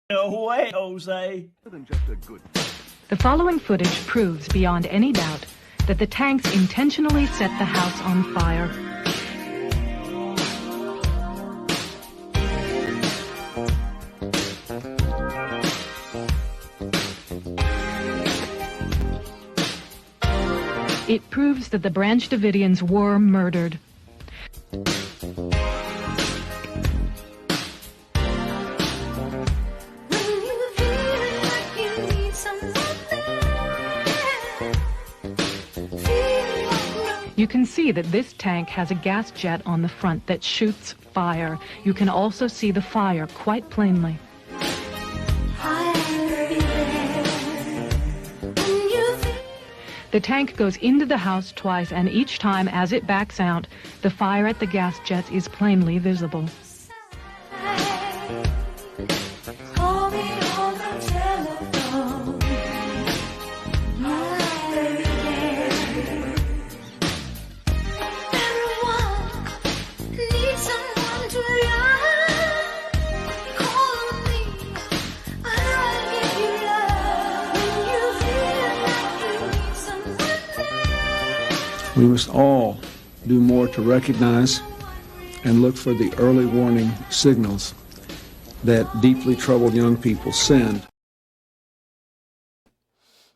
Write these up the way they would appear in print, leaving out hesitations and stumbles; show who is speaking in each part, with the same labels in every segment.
Speaker 1: No way, Jose.
Speaker 2: The following footage proves beyond any doubt that the tanks intentionally set the house on fire. It proves that the Branch Davidians were murdered. You can see that this tank has a gas jet on the front that shoots fire. You can also see the fire quite plainly. The tank goes into the house twice, and each time as it backs out, the fire at the gas jet is plainly visible.
Speaker 3: We must all do more to recognize and look for the early warning signals that deeply troubled young people send.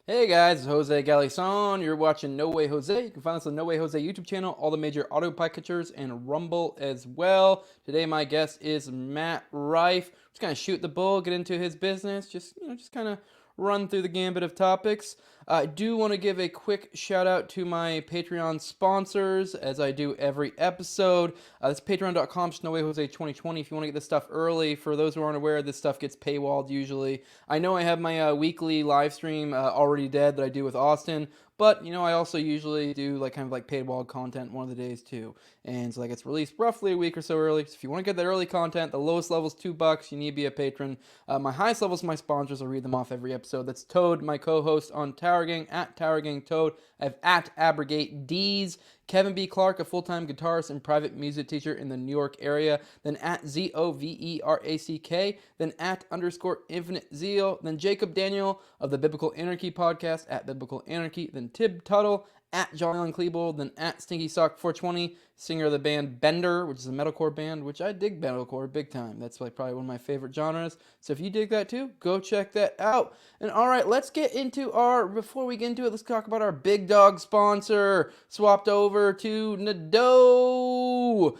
Speaker 4: Hey guys, it's Jose Galison. You're watching No Way Jose. You can find us on No Way Jose YouTube channel, all the major audio podcatchers, and Rumble as well. Today my guest is Matt Rife. Just kind of shoot the bull, get into his business, just kind of run through the gambit of topics. I do want to give a quick shout out to my Patreon sponsors, as I do every episode. That's patreon.com/NoWayJose2020 if you want to get this stuff early. For those who aren't aware, this stuff gets paywalled usually. I know I have my weekly live stream Already Dead that I do with Austin, but I also usually do kind of paywalled content one of the days too. And so that gets released roughly a week or so early. So if you want to get that early content, the lowest level is $2. You need to be a patron. My highest level is my sponsors. I'll read them off every episode. That's Toad, my co-host on Tower Gang, at Tower Gang Toad. I have at Abrogate D's. Kevin B. Clark, a full-time guitarist and private music teacher in the New York area. Then at ZOVERACK. Then at _Infinite Zeal. Then Jacob Daniel of the Biblical Anarchy podcast, at Biblical Anarchy. Then Tib Tuttle, at John Allen Klebold. Then at Stinky Sock 420, singer of the band Bender, which is a metalcore band, which I dig metalcore big time. That's probably one of my favorite genres. So if you dig that too, go check that out. And all right, let's get into before we get into it, let's talk about our big dog sponsor. Swapped over to Nadeau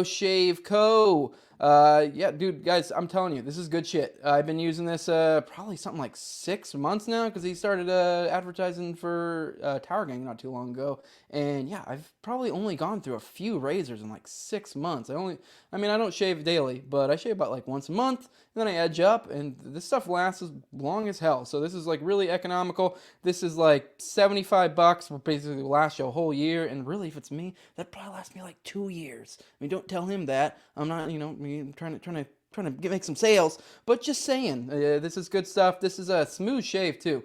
Speaker 4: Shave Co. Yeah, dude, guys, I'm telling you, this is good shit. I've been using this probably something like 6 months now, because he started advertising for Tower Gang not too long ago. And yeah, I've probably only gone through a few razors in 6 months. I don't shave daily, but I shave about once a month, and then I edge up, and this stuff lasts as long as hell. So this is really economical. This is $75, will basically last you a whole year, and really, if it's me, that probably lasts me 2 years. Don't tell him that. I'm not, I'm trying to make some sales, but just saying, this is good stuff. This is a smooth shave too.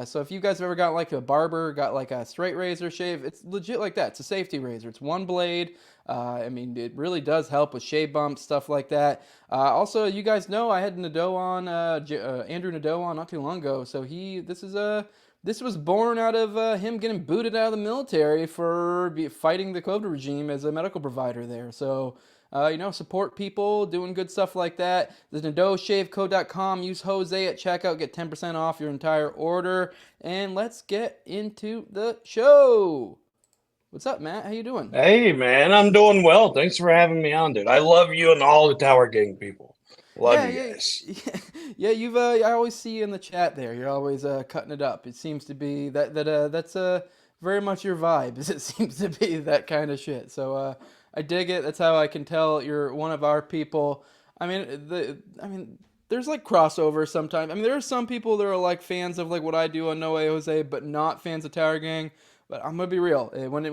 Speaker 4: So if you guys have ever got a barber, got a straight razor shave, it's legit like that. It's a safety razor. It's one blade. It really does help with shave bumps, stuff like that. Also, you guys know I had Nadeau on, Andrew Nadeau on not too long ago. So this was born out of him getting booted out of the military for fighting the COVID regime as a medical provider there. So, support people doing good stuff like that. The NadeauShaveCo.com. Use Jose at checkout. Get 10% off your entire order. And let's get into the show. What's up, Matt? How you doing?
Speaker 5: Hey, man. I'm doing well. Thanks for having me on, dude. I love you and all the Tower Gang people. Love you guys.
Speaker 4: Yeah, you've. I always see you in the chat there. You're always cutting it up. It seems to be that's very much your vibe. It seems to be that kind of shit. So I dig it. That's how I can tell you're one of our people. There's crossover sometimes. There are some people that are fans of what I do on No Way Jose, but not fans of Tower Gang. But I'm gonna be real. When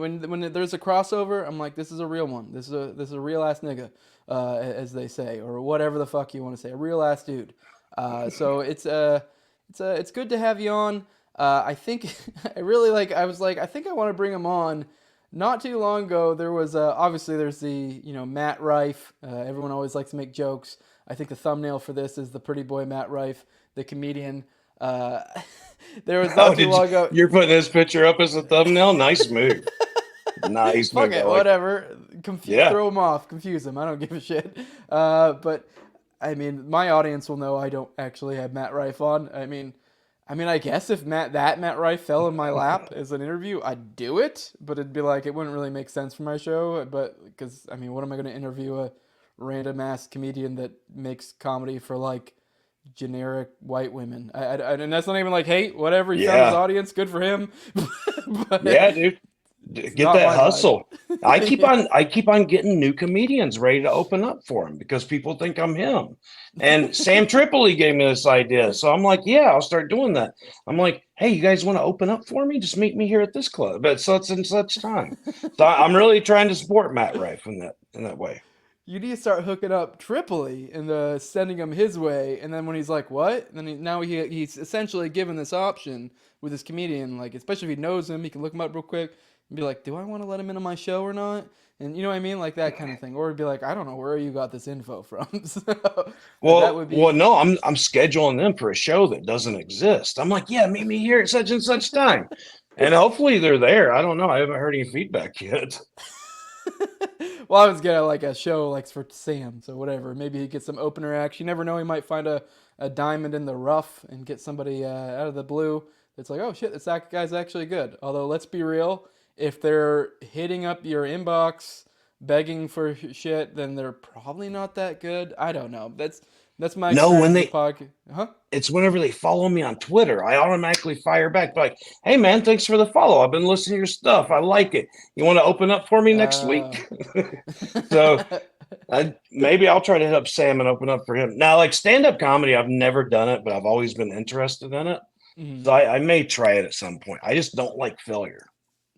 Speaker 4: there's a crossover, I'm this is a real one. This is a real ass nigga, as they say, or whatever the fuck you want to say, a real ass dude. So it's good to have you on. I think I really I think I want to bring him on. Not too long ago, there was obviously there's the Matt Rife. Everyone always likes to make jokes. I think the thumbnail for this is the pretty boy Matt Rife, the comedian. There was not too long ago.
Speaker 5: You're putting this picture up as a thumbnail? Nice move. Nice
Speaker 4: Fuck
Speaker 5: move.
Speaker 4: it,
Speaker 5: I like
Speaker 4: whatever.
Speaker 5: Yeah.
Speaker 4: Throw them off, confuse them. I don't give a shit. But I mean, my audience will know I don't actually have Matt Rife on. I mean, I guess if Matt Rife fell in my lap as an interview, I'd do it. But it'd be like it wouldn't really make sense for my show. But because I mean, what am I going to interview a random ass comedian that makes comedy for like generic white women? And that's not even like hate. Whatever, he found his audience. Good for him. But
Speaker 5: Yeah, dude. Get that hustle. I keep on getting new comedians ready to open up for him because people think I'm him. And Sam Tripoli gave me this idea. So I'm like, yeah, I'll start doing that. I'm like, hey, you guys want to open up for me? Just meet me here at this club at such and such time. So I'm really trying to support Matt Rife in that way.
Speaker 4: You need to start hooking up Tripoli and sending him his way. And then when he's like, what? And then now he's essentially given this option with his comedian. Like, especially if he knows him, he can look him up real quick and be like, do I want to let him into my show or not? And you know what I mean? Like that kind of thing. Or it'd be like, I don't know where you got this info from. So, that would be...
Speaker 5: well, no, I'm scheduling them for a show that doesn't exist. I'm like, yeah, meet me here at such and such time. And hopefully they're there. I don't know. I haven't heard any feedback yet.
Speaker 4: Well, I was gonna like a show like for Sam, so whatever. Maybe he gets some opener action. You never know. He might find a diamond in the rough and get somebody out of the blue. It's like, oh shit, this guy's actually good. Although, let's be real, if they're hitting up your inbox begging for shit, then they're probably not that good. I don't know. That's my
Speaker 5: when they
Speaker 4: podcast. Huh?
Speaker 5: It's whenever they follow me on Twitter, I automatically fire back like, hey man, thanks for the follow. I've been listening to your stuff. I like it. You want to open up for me next week? So maybe I'll try to hit up Sam and open up for him. Now, like stand-up comedy, I've never done it, but I've always been interested in it. Mm-hmm. So I may try it at some point. I just don't like failure.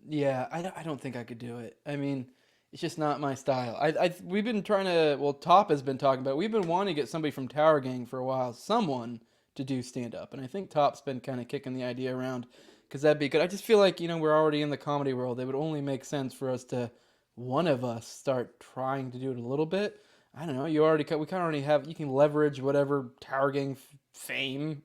Speaker 4: Yeah, I don't think I could do it. I mean, it's just not my style. We've been trying to, well, Top has been talking about, we've been wanting to get somebody from Tower Gang for a while, someone to do stand-up. And I think Top's been kind of kicking the idea around because that'd be good. I just feel like, we're already in the comedy world. It would only make sense for us to, one of us, start trying to do it a little bit. I don't know. We kind of already have, you can leverage whatever Tower Gang fame,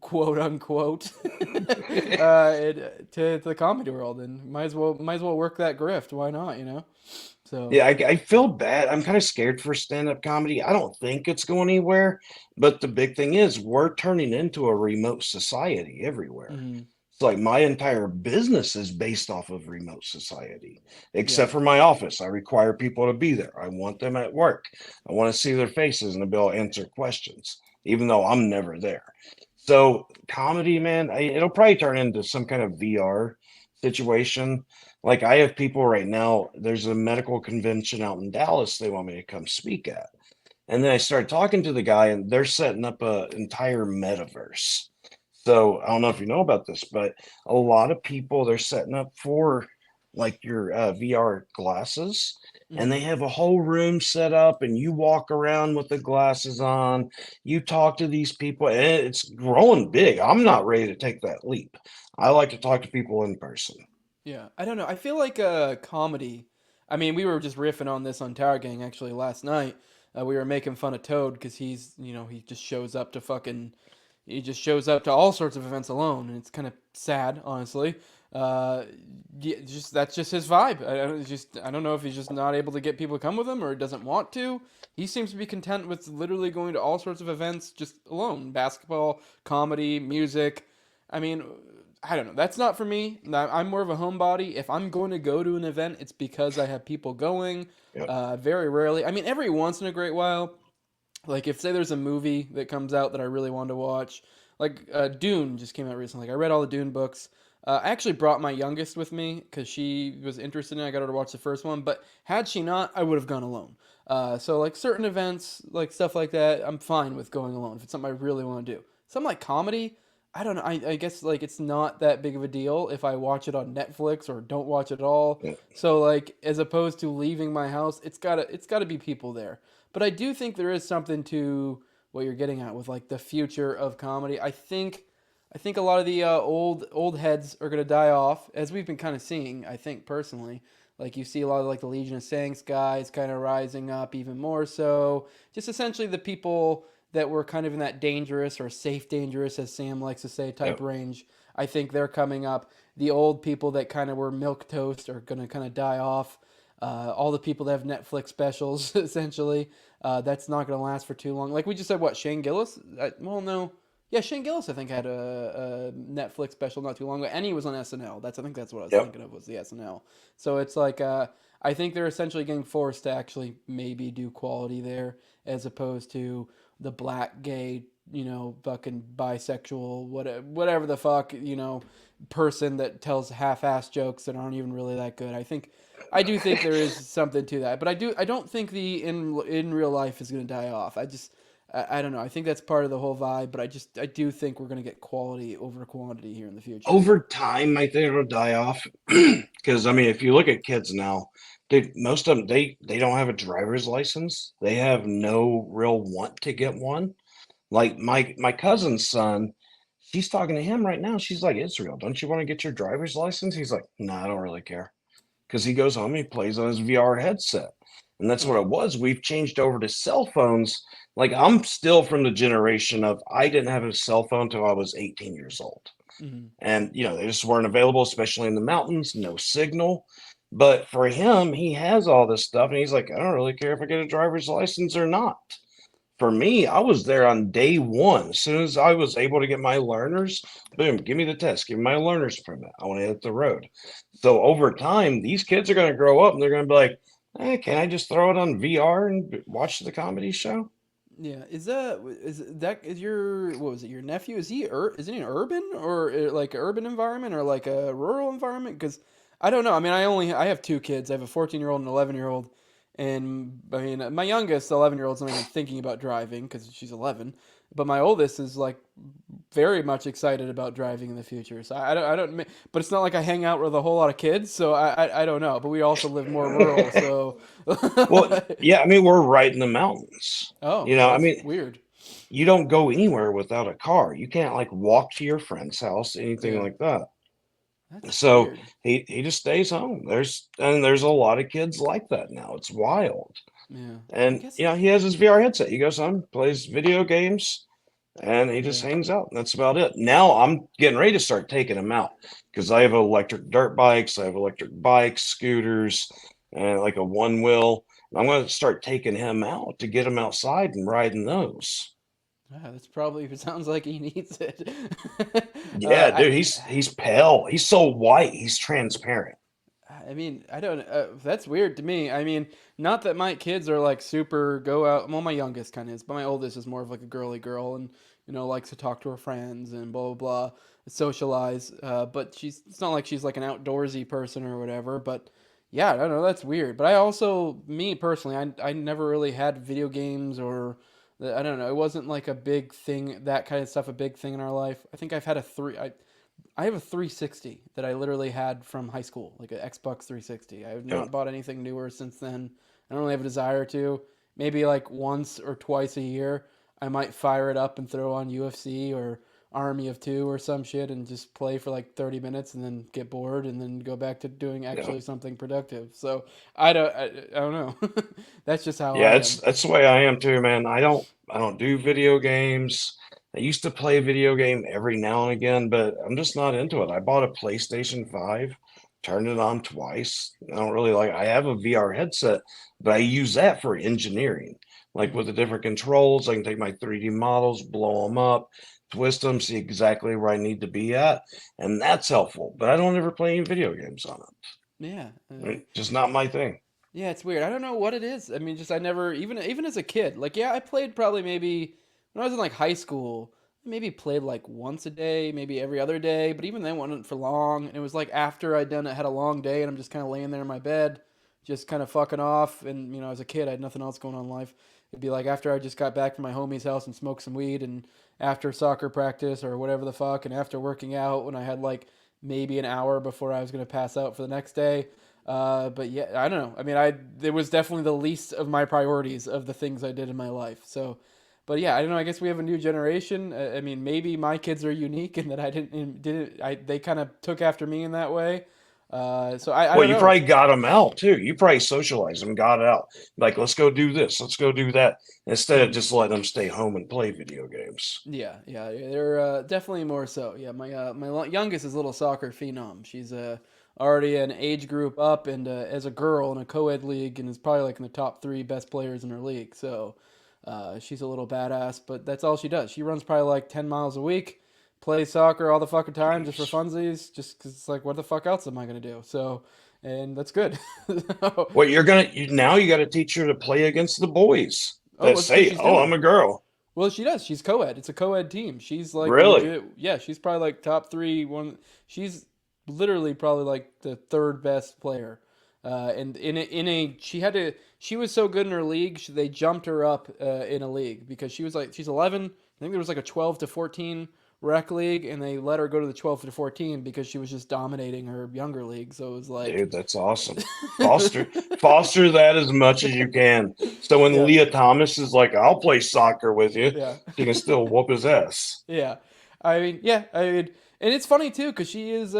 Speaker 4: quote unquote, to the comedy world, and might as well work that grift. Why not? So
Speaker 5: yeah, I feel bad. I'm kind of scared for stand-up comedy. I don't think it's going anywhere, but the big thing is we're turning into a remote society everywhere. Mm-hmm. It's like my entire business is based off of remote society, except for my office. I require people to be there. I want them at work. I want to see their faces and to be able to answer questions, even though I'm never there. So comedy, man, it'll probably turn into some kind of VR situation. Like I have people right now, there's a medical convention out in Dallas they want me to come speak at. And then I started talking to the guy and they're setting up an entire metaverse. So I don't know if you know about this, but a lot of people, they're setting up for like your VR glasses. And they have a whole room set up and you walk around with the glasses on, you talk to these people, and it's growing big. I'm not ready to take that leap. I like to talk to people in person.
Speaker 4: Yeah, I don't know. I feel like comedy, I mean, we were just riffing on this on Tower Gang actually last night. We were making fun of Toad because he's, he just shows up to all sorts of events alone, and it's kind of sad, honestly. That's just his vibe. I don't know if he's just not able to get people to come with him or doesn't want to. He seems to be content with literally going to all sorts of events just alone. Basketball, comedy, music. I mean, I don't know. That's not for me. I'm more of a homebody. If I'm going to go to an event, it's because I have people going. Yep. Very rarely. I mean, every once in a great while, like if say there's a movie that comes out that I really want to watch, like Dune just came out recently. Like I read all the Dune books. I actually brought my youngest with me because she was interested in it. I got her to watch the first one, but had she not, I would have gone alone. So like certain events, like stuff like that, I'm fine with going alone if it's something I really want to do. Something like comedy, I don't know. I guess like it's not that big of a deal if I watch it on Netflix or don't watch it at all. So like as opposed to leaving my house, it's gotta be people there. But I do think there is something to what you're getting at with like the future of comedy. I think a lot of the old heads are going to die off, as we've been kind of seeing, I think, personally. Like you see a lot of like the Legion of Saints guys kind of rising up even more so. Just essentially the people that were kind of in that dangerous or safe dangerous, as Sam likes to say, type
Speaker 5: Yep.
Speaker 4: range. I think they're coming up. The old people that kind of were milk toast are going to kind of die off. All the people that have Netflix specials, essentially, that's not going to last for too long. Like we just said, what, Shane Gillis? Well, no. Yeah, Shane Gillis, I think, had a Netflix special not too long ago, and he was on SNL. I think that's what I was
Speaker 5: Yep.
Speaker 4: thinking of, was the SNL. So it's like, I think they're essentially getting forced to actually maybe do quality there, as opposed to the black, gay, fucking bisexual, whatever the fuck, person that tells half-ass jokes that aren't even really that good. I do think there is something to that, but I don't think the in real life is going to die off. I don't know. I think that's part of the whole vibe, but I do think we're going to get quality over quantity here in the future.
Speaker 5: Over time, I think it'll die off because I mean, if you look at kids now, most of them they don't have a driver's license. They have no real want to get one. Like my cousin's son, she's talking to him right now. She's like, Israel, don't you want to get your driver's license? He's like, no, I don't really care. Because he goes home, he plays on his VR headset. And that's what it was. We've changed over to cell phones. Like I'm still from the generation of I didn't have a cell phone until I was 18 years old.
Speaker 4: Mm-hmm.
Speaker 5: And they just weren't available, especially in the mountains, no signal. But for him, he has all this stuff, and he's like, I don't really care if I get a driver's license or not. For me, I was there on day one. As soon as I was able to get my learners, boom, give me the test, give me my learner's permit. I want to hit the road. So over time, these kids are going to grow up and they're going to be like, hey, can I just throw it on VR and watch the comedy show?
Speaker 4: Yeah, is your what was it? Your nephew? Is he an urban or like an urban environment or like a rural environment? Because I don't know. I mean, I have two kids. I have a 14-year-old and an 11-year-old, and I mean, my youngest 11-year-old's not even thinking about driving because she's 11, but my oldest is like very much excited about driving in the future. So I don't, but it's not like I hang out with a whole lot of kids. So I don't know. But we also live more rural. So
Speaker 5: Well, yeah, I mean, we're right in the mountains.
Speaker 4: oh,
Speaker 5: I
Speaker 4: that's
Speaker 5: mean,
Speaker 4: weird.
Speaker 5: you don't go anywhere without a car. You can't like walk to your friend's house, anything
Speaker 4: Yeah,
Speaker 5: like that.
Speaker 4: that's
Speaker 5: So
Speaker 4: weird.
Speaker 5: he just stays home. There's a lot of kids like that now. It's wild.
Speaker 4: Yeah, I
Speaker 5: And
Speaker 4: guess.
Speaker 5: he has his VR headset. He goes home, plays video games, and he just
Speaker 4: Yeah.
Speaker 5: hangs out. That's about it. Now I'm getting ready to start taking him out because I have electric dirt bikes, I have electric bikes, scooters, and like a one wheel. I'm going to start taking him out to get him outside and riding those.
Speaker 4: That's probably. It sounds like he needs it.
Speaker 5: Yeah,
Speaker 4: I
Speaker 5: dude, he's pale. He's so white. He's transparent.
Speaker 4: I mean, I don't. That's weird to me. I mean, not that my kids are like super go out. Well, my youngest kind of is, but my oldest is more of like a girly girl, and likes to talk to her friends and blah blah blah, socialize. But it's not like she's like an outdoorsy person or whatever. But yeah, I don't know. That's weird. But I also, me personally, I never really had video games or I don't know. It wasn't like a big thing. That kind of stuff, a big thing in our life. I think I've had a three. I have a 360 that I literally had from high school, like an Xbox 360. I have
Speaker 5: Yeah,
Speaker 4: not bought anything newer since then. I don't really have a desire to. Maybe like once or twice a year, I might fire it up and throw on UFC or Army of Two or some shit and just play for like 30 minutes and then get bored and then go back to doing
Speaker 5: yeah.
Speaker 4: actually something productive. So I don't know. That's just how
Speaker 5: Yeah,
Speaker 4: I
Speaker 5: it's
Speaker 4: am.
Speaker 5: that's the way I am too, man. I don't do video games. I used to play a video game every now and again, but I'm just not into it. I bought a PlayStation 5, turned it on twice. I don't really like I have a VR headset, but I use that for engineering. Like with
Speaker 4: Mhm.
Speaker 5: the different controls, I can take my 3D models, blow them up, twist them, see exactly where I need to be at, and that's helpful. But I don't ever play any video games on
Speaker 4: Yeah.
Speaker 5: it. Just not my thing.
Speaker 4: Yeah, it's weird. I don't know what it is. I mean, just I never even as a kid. Like, yeah, I played probably maybe when I was in like high school. I maybe played like once a day, maybe every other day. But even then, it wasn't for long. And it was like after I'd done it, had a long day, and I'm just kind of laying there in my bed, just kind of fucking off. And as a kid, I had nothing else going on in life. It'd be like after I just got back from my homie's house and smoked some weed, and after soccer practice or whatever the fuck, and after working out when I had like maybe an hour before I was gonna pass out for the next day. But yeah, I don't know. I mean, it was definitely the least of my priorities of the things I did in my life. So, but yeah, I don't know. I guess we have a new generation. I mean, maybe my kids are unique in that I didn't. They kind of took after me in that way. So I
Speaker 5: Well,
Speaker 4: don't
Speaker 5: you
Speaker 4: know.
Speaker 5: probably got them out too. You probably socialized them, got out. Like, let's go do this, let's go do that, instead of just letting them stay home and play video games.
Speaker 4: Yeah, they're definitely more so. Yeah, my youngest is a little soccer phenom. She's already an age group up and as a girl in a co-ed league and is probably like in the top 3 best players in her league. So she's a little badass, but that's all she does. She runs probably like 10 miles a week, plays soccer all the fucking time just for funsies, just 'cause it's like, what the fuck else am I gonna do? So, and that's good. So,
Speaker 5: Well, now you got to teach her to play against the boys
Speaker 4: oh,
Speaker 5: that
Speaker 4: that's what
Speaker 5: say,
Speaker 4: she's
Speaker 5: "Oh, I'm
Speaker 4: doing.
Speaker 5: a girl."
Speaker 4: Well, she does. She's co-ed. It's a co-ed team. She's like
Speaker 5: Really?
Speaker 4: legit. Yeah, she's probably like top 3. She's literally probably like the 3rd best player. And she was so good in her league. They jumped her up in a league because she's 11. I think there was like a 12 to 14 rec league, and they let her go to the 12 to 14 because she was just dominating her younger league. So it was like,
Speaker 5: Dude, that's awesome. Foster that as much as you can. So when
Speaker 4: yeah,
Speaker 5: Leah Thomas is like, "I'll play soccer with you,"
Speaker 4: yeah.
Speaker 5: she can still whoop his ass.
Speaker 4: Yeah, I mean, and it's funny too because she's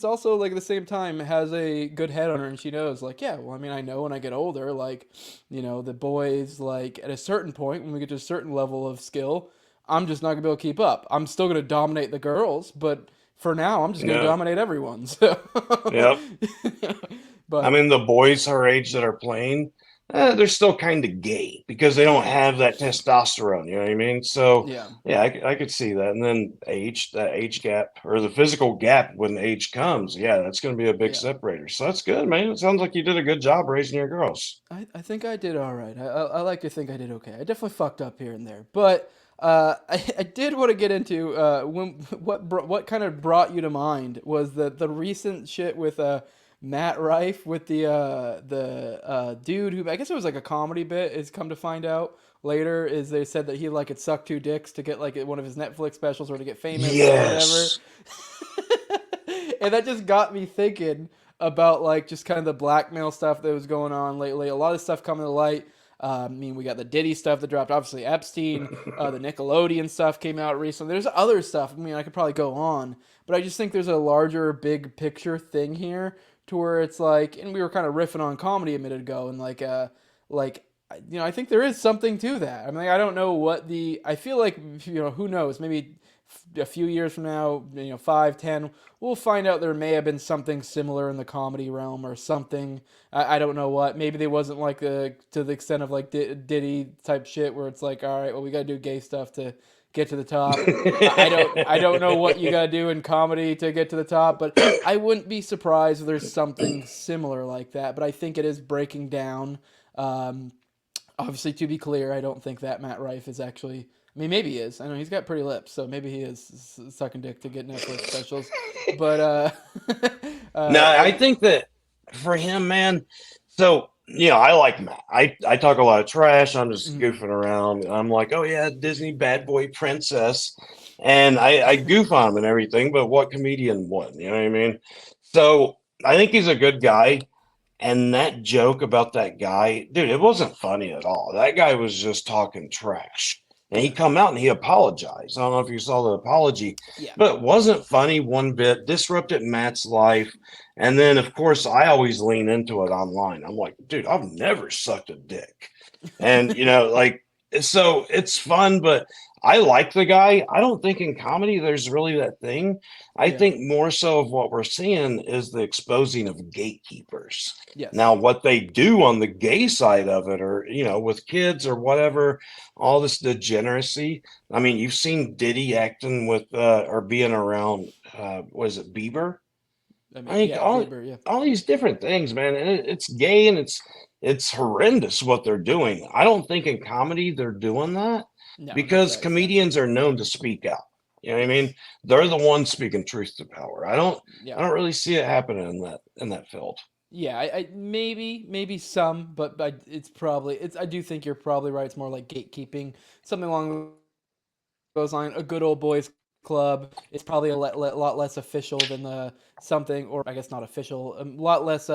Speaker 4: also like at the same time has a good head on her, and she knows like, yeah, well, I mean, I know when I get older, like, the boys like at a certain point when we get to a certain level of skill, I'm just not gonna be able to keep up. I'm still gonna dominate the girls, but for now, I'm just gonna
Speaker 5: Yeah.
Speaker 4: dominate everyone. So,
Speaker 5: Yep. I
Speaker 4: but
Speaker 5: mean, the boys her age that are playing, they're still kind of gay because they don't have that testosterone. You know what I mean? So,
Speaker 4: yeah,
Speaker 5: yeah, I could see that. And then that age gap or the physical gap when age comes, yeah, that's going to be a big
Speaker 4: yeah.
Speaker 5: separator. So that's good, man. It sounds like you did a good job raising your girls.
Speaker 4: I think I did all right. I like to think I did okay. I definitely fucked up here and there, but I did want to get into what kind of brought you to mind was the recent shit with Matt Rife with the dude who, I guess it was like a comedy bit. Is come to find out later is they said that he like had sucked 2 dicks to get like one of his Netflix specials or to get famous or whatever.
Speaker 5: Yes.
Speaker 4: And that just got me thinking about like just kind of the blackmail stuff that was going on lately. A lot of stuff coming to light. I mean, we got the Diddy stuff that dropped. Obviously, Epstein. The Nickelodeon stuff came out recently. There's other stuff. I mean, I could probably go on, but I just think there's a larger, big picture thing here to where it's like, and we were kind of riffing on comedy a minute ago, and like I think there is something to that. I mean, I don't know what I feel like, who knows? Maybe a few years from now, 5, 10, we'll find out there may have been something similar in the comedy realm or something. I don't know what. Maybe they wasn't like to the extent of like Diddy type shit where it's like, all right, well, we got to do gay stuff to get to the top. I don't know what you got to do in comedy to get to the top, but I wouldn't be surprised if there's something similar like that. But I think it is breaking down. Obviously, to be clear, I don't think that Matt Rife is actually. I mean, maybe he is. I know he's got pretty lips, so maybe he is sucking dick to get Netflix specials. But
Speaker 5: No, I think that for him, man. So, I like Matt. I talk a lot of trash. I'm just goofing around. I'm like, oh yeah, Disney bad boy princess, and I goof on him and everything. But what comedian wouldn't? You know what I mean? So I think he's a good guy. And that joke about that guy, dude, it wasn't funny at all. That guy was just talking trash. And he come out and he apologized. I don't know if you saw the apology,
Speaker 4: yeah,
Speaker 5: but it wasn't funny one bit. Disrupted Matt's life. And then, of course, I always lean into it online. I'm like, dude, I've never sucked a dick. And, so it's fun, but I like the guy. I don't think in comedy there's really that thing. I
Speaker 4: yeah,
Speaker 5: think more so of what we're seeing is the exposing of gatekeepers.
Speaker 4: yes,
Speaker 5: Now, what they do on the gay side of it, or, with kids or whatever, all this degeneracy. I mean, you've seen Diddy acting with or being around, was it Bieber?
Speaker 4: I
Speaker 5: I
Speaker 4: mean,
Speaker 5: think
Speaker 4: yeah, Bieber, yeah,
Speaker 5: all these different things, man, and it's gay and it's horrendous what they're doing. I don't think in comedy they're doing that
Speaker 4: no, not to
Speaker 5: because
Speaker 4: that extent.
Speaker 5: comedians are known to speak out. You know what I
Speaker 4: Yes,
Speaker 5: mean? They're the ones speaking truth to power.
Speaker 4: yeah.
Speaker 5: I don't really see it happening in that field.
Speaker 4: Yeah, I maybe some, but it's probably I do think you're probably right. It's more like gatekeeping, something along those lines. A good old boys club. It's probably a lot less official than the something, or I guess not official. A lot less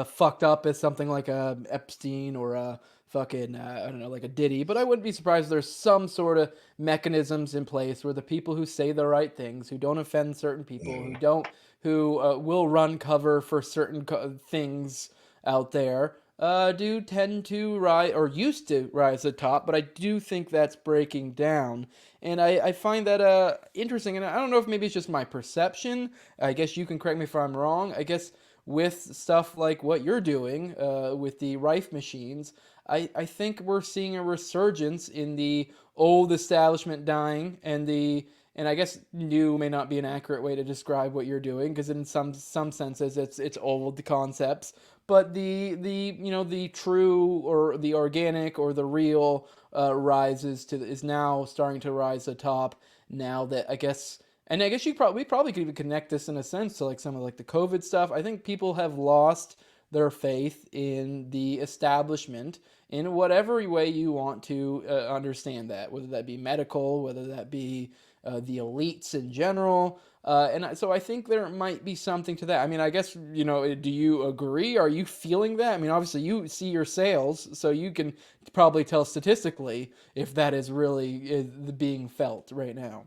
Speaker 4: fucked up as something like a Epstein or a fucking I don't know, like a Diddy, but I wouldn't be surprised if there's some sort of mechanisms in place where the people who say the right things, who don't offend certain people, who will run cover for certain things out there, do tend to rise, or used to rise to the top, but I do think that's breaking down. And I find that interesting, and I don't know if maybe it's just my perception. I guess you can correct me if I'm wrong. I guess with stuff like what you're doing with the Rife machines, I think we're seeing a resurgence in the old establishment dying, and I guess new may not be an accurate way to describe what you're doing, because in some senses it's old concepts, but the true or the organic or the real is now starting to rise to the top, now that I guess. And I guess we probably could even connect this in a sense to like some of like the COVID stuff. I think people have lost their faith in the establishment in whatever way you want to understand that, whether that be medical, whether that be the elites in general. So I think there might be something to that. I mean, I guess, do you agree? Are you feeling that? I mean, obviously you see your sales, so you can probably tell statistically if that is really being felt right now.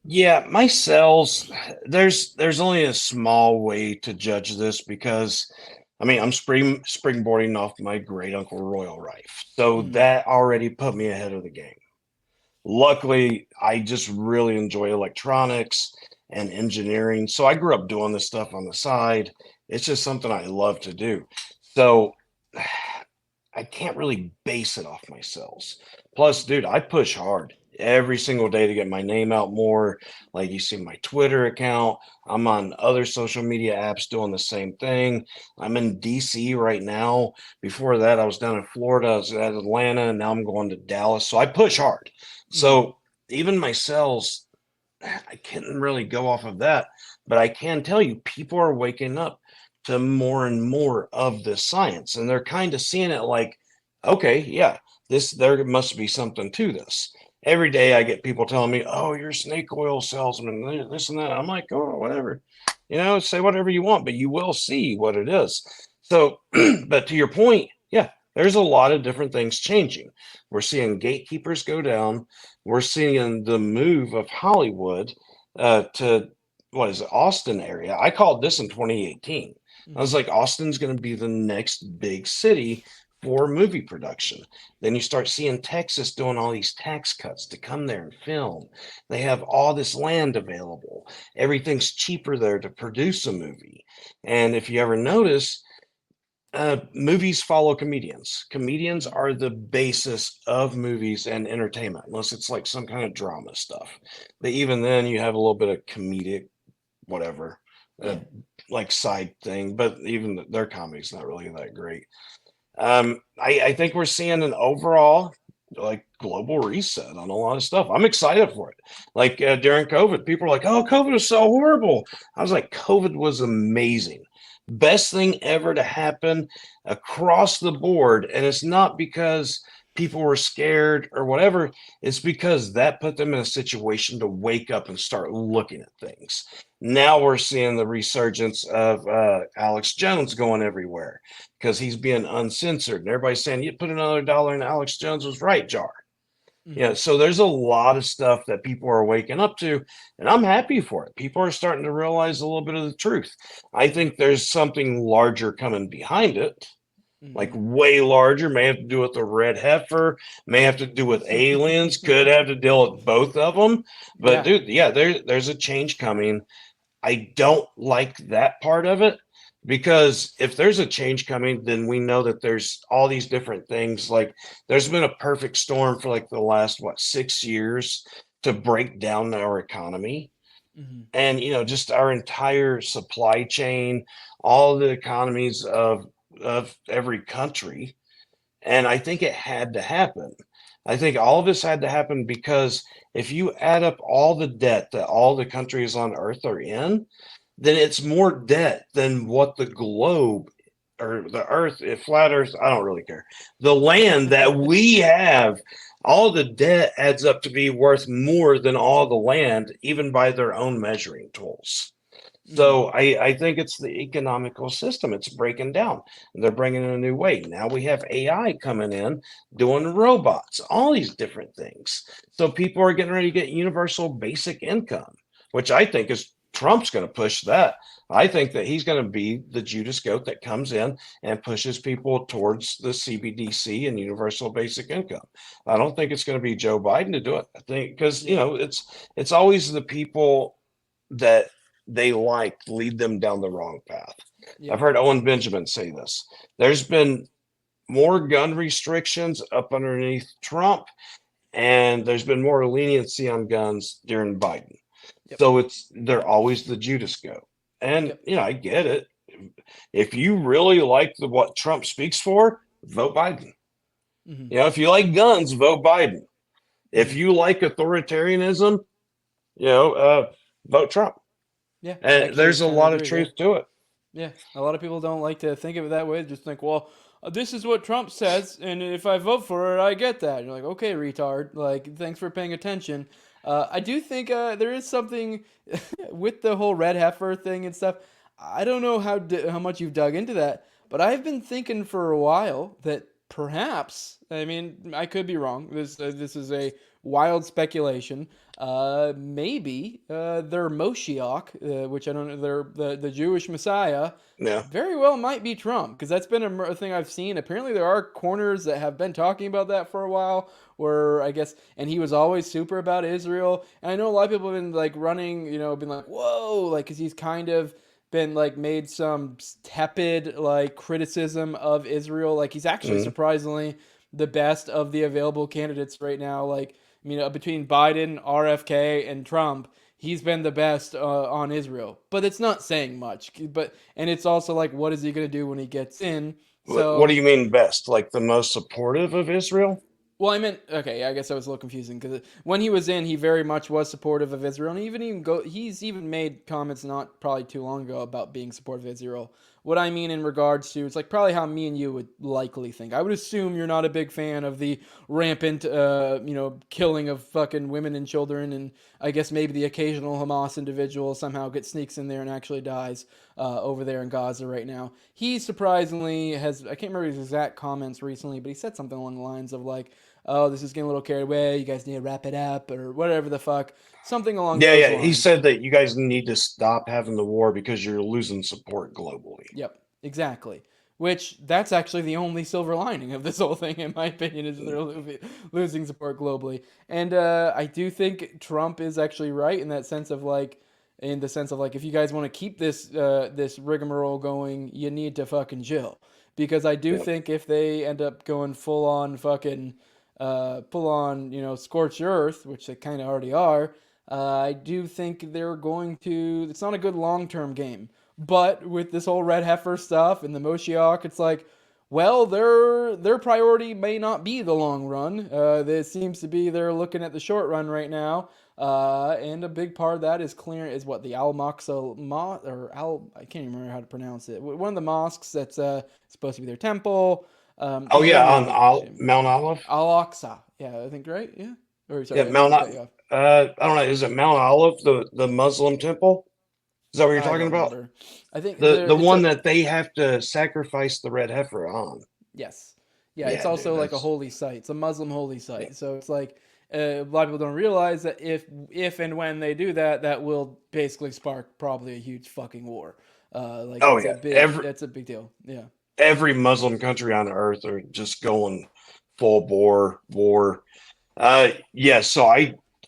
Speaker 5: Yeah, my sales, there's only a small way to judge this because I mean I'm springboarding off my great uncle Royal Rife. So
Speaker 4: Mm-hmm.
Speaker 5: that already put me ahead of the game. Luckily, I just really enjoy electronics and engineering. So I grew up doing this stuff on the side. It's just something I love to do. So I can't really base it off my sales. Plus, dude, I push hard every single day to get my name out more. Like you see my Twitter account. I'm on other social media apps doing the same thing. I'm in DC right now. Before that, I was down in Florida. I was at Atlanta, and now I'm going to Dallas. So I push hard. So even my sales, I can't really go off of that. But I can tell you, people are waking up to more and more of this science, and they're kind of seeing it like, okay, yeah, there must be something to this. Every day I get people telling me, oh, you're a snake oil salesman, this and that. I'm like, oh, whatever, say whatever you want, but you will see what it is. So, but to your point, yeah, there's a lot of different things changing. We're seeing gatekeepers go down. We're seeing the move of Hollywood to what is it, Austin area. I called this in 2018. I was like, Austin's going to be the next big city for movie production. Then you start seeing Texas doing all these tax cuts to come there and film. They have all this land available. Everything's cheaper there to produce a movie. And if you ever notice, movies follow comedians. Comedians are the basis of movies and entertainment, unless it's like some kind of drama stuff. But even then, you have a little bit of comedic, whatever, like side thing. But even their comedy's not really that great. I think we're seeing an overall like global reset on a lot of stuff. I'm excited for it. Like during COVID, people were like, "Oh, COVID was so horrible." I was like, "COVID was amazing." Best thing ever to happen across the board. And it's not because people were scared or whatever. It's because that put them in a situation to wake up and start looking at things. Now we're seeing the resurgence of Alex Jones going everywhere because he's being uncensored. And everybody's saying, you put another dollar in Alex Jones was right jar. Yeah, so there's a lot of stuff that people are waking up to, and I'm happy for it. People are starting to realize a little bit of the truth. I think there's something larger coming behind it, like way larger. May have to do with the red heifer, may have to do with aliens, could have to deal with both of them. But dude, yeah, there's a change coming. I don't like that part of it. Because if there's a change coming, then we know that there's all these different things. Like there's been a perfect storm for like the last 6 years to break down our economy. And just our entire supply chain, all the economies of every country. And I think it had to happen. I think all of this had to happen because if you add up all the debt that all the countries on earth are in, then it's more debt than what the globe or the earth, if flat earth, I don't really care. The land that we have, all the debt adds up to be worth more than all the land, even by their own measuring tools. So I think it's the economical system. It's breaking down. They're bringing in a new way. Now we have AI coming in, doing robots, all these different things. So people are getting ready to get universal basic income, which I think is Trump's going to push that. I think that he's going to be the Judas goat that comes in and pushes people towards the CBDC and universal basic income. I don't think it's going to be Joe Biden to do it. I think because it's always the people that they like lead them down the wrong path.
Speaker 4: Yeah.
Speaker 5: I've heard Owen Benjamin say this. There's been more gun restrictions up underneath Trump, and there's been more leniency on guns during Biden.
Speaker 4: Yep.
Speaker 5: So they're always the Judas goat. And I get it. If you really like what Trump speaks for, vote Biden. If you like guns, vote Biden. If you like authoritarianism, vote Trump.
Speaker 4: Yeah.
Speaker 5: And there's a lot of truth to it.
Speaker 4: Yeah. A lot of people don't like to think of it that way. Just think, well, this is what Trump says, and if I vote for it, I get that. And you're like, okay, retard. Like, thanks for paying attention. I do think there is something with the whole red heifer thing and stuff. I don't know how much you've dug into that, but I've been thinking for a while that perhaps, I mean, I could be wrong. This is a wild speculation. Maybe their Moshiach, which I don't know, the Jewish Messiah, very well might be Trump, because that's been a thing I've seen. Apparently, there are corners that have been talking about that for a while. Where I guess, and he was always super about Israel. And I know a lot of people have been like running, been like, whoa, like, because he's kind of been like made some tepid like criticism of Israel. Like, he's actually surprisingly the best of the available candidates right now. Like, between Biden, RFK, and Trump, he's been the best on Israel. But it's not saying much. And it's also like, what is he going to do when he gets in? So,
Speaker 5: what do you mean best? Like the most supportive of Israel?
Speaker 4: Well, I meant, okay, I guess I was a little confusing, because when he was in, he very much was supportive of Israel, and he's even made comments not probably too long ago about being supportive of Israel. What I mean in regards to, it's like probably how me and you would likely think. I would assume you're not a big fan of the rampant, killing of fucking women and children, and I guess maybe the occasional Hamas individual somehow sneaks in there and actually dies over there in Gaza right now. He surprisingly has, I can't remember his exact comments recently, but he said something along the lines of like, oh, this is getting a little carried away, you guys need to wrap it up, or whatever the fuck. Something along those lines.
Speaker 5: He said that you guys need to stop having the war because you're losing support globally.
Speaker 4: Yep, exactly. Which, that's actually the only silver lining of this whole thing, in my opinion, is they're losing support globally. And I do think Trump is actually right in the sense of like, if you guys want to keep this rigmarole going, you need to fucking chill. Because I do think if they end up going full on scorched earth, which they kind of already are, I do think they're going to, it's not a good long-term game. But with this whole red heifer stuff and the Moshiach, it's like, well, their priority may not be the long run. It seems to be they're looking at the short run right now. And a big part of that is what the I can't even remember how to pronounce it. One of the mosques that's supposed to be their temple.
Speaker 5: On Mount Olive?
Speaker 4: Al-Aqsa. Yeah, I think, right? Yeah. Or, sorry,
Speaker 5: Mount Olive. I don't know. Is it Mount Olive, the Muslim temple? Is that what you're talking about?
Speaker 4: I think
Speaker 5: the one that they have to sacrifice the red heifer on.
Speaker 4: Yes. Yeah, it's also like a holy site. It's a Muslim holy site. So it's like a lot of people don't realize that if and when they do that, that will basically spark probably a huge fucking war. That's a big deal. Yeah.
Speaker 5: Every Muslim country on earth are just going full bore war. So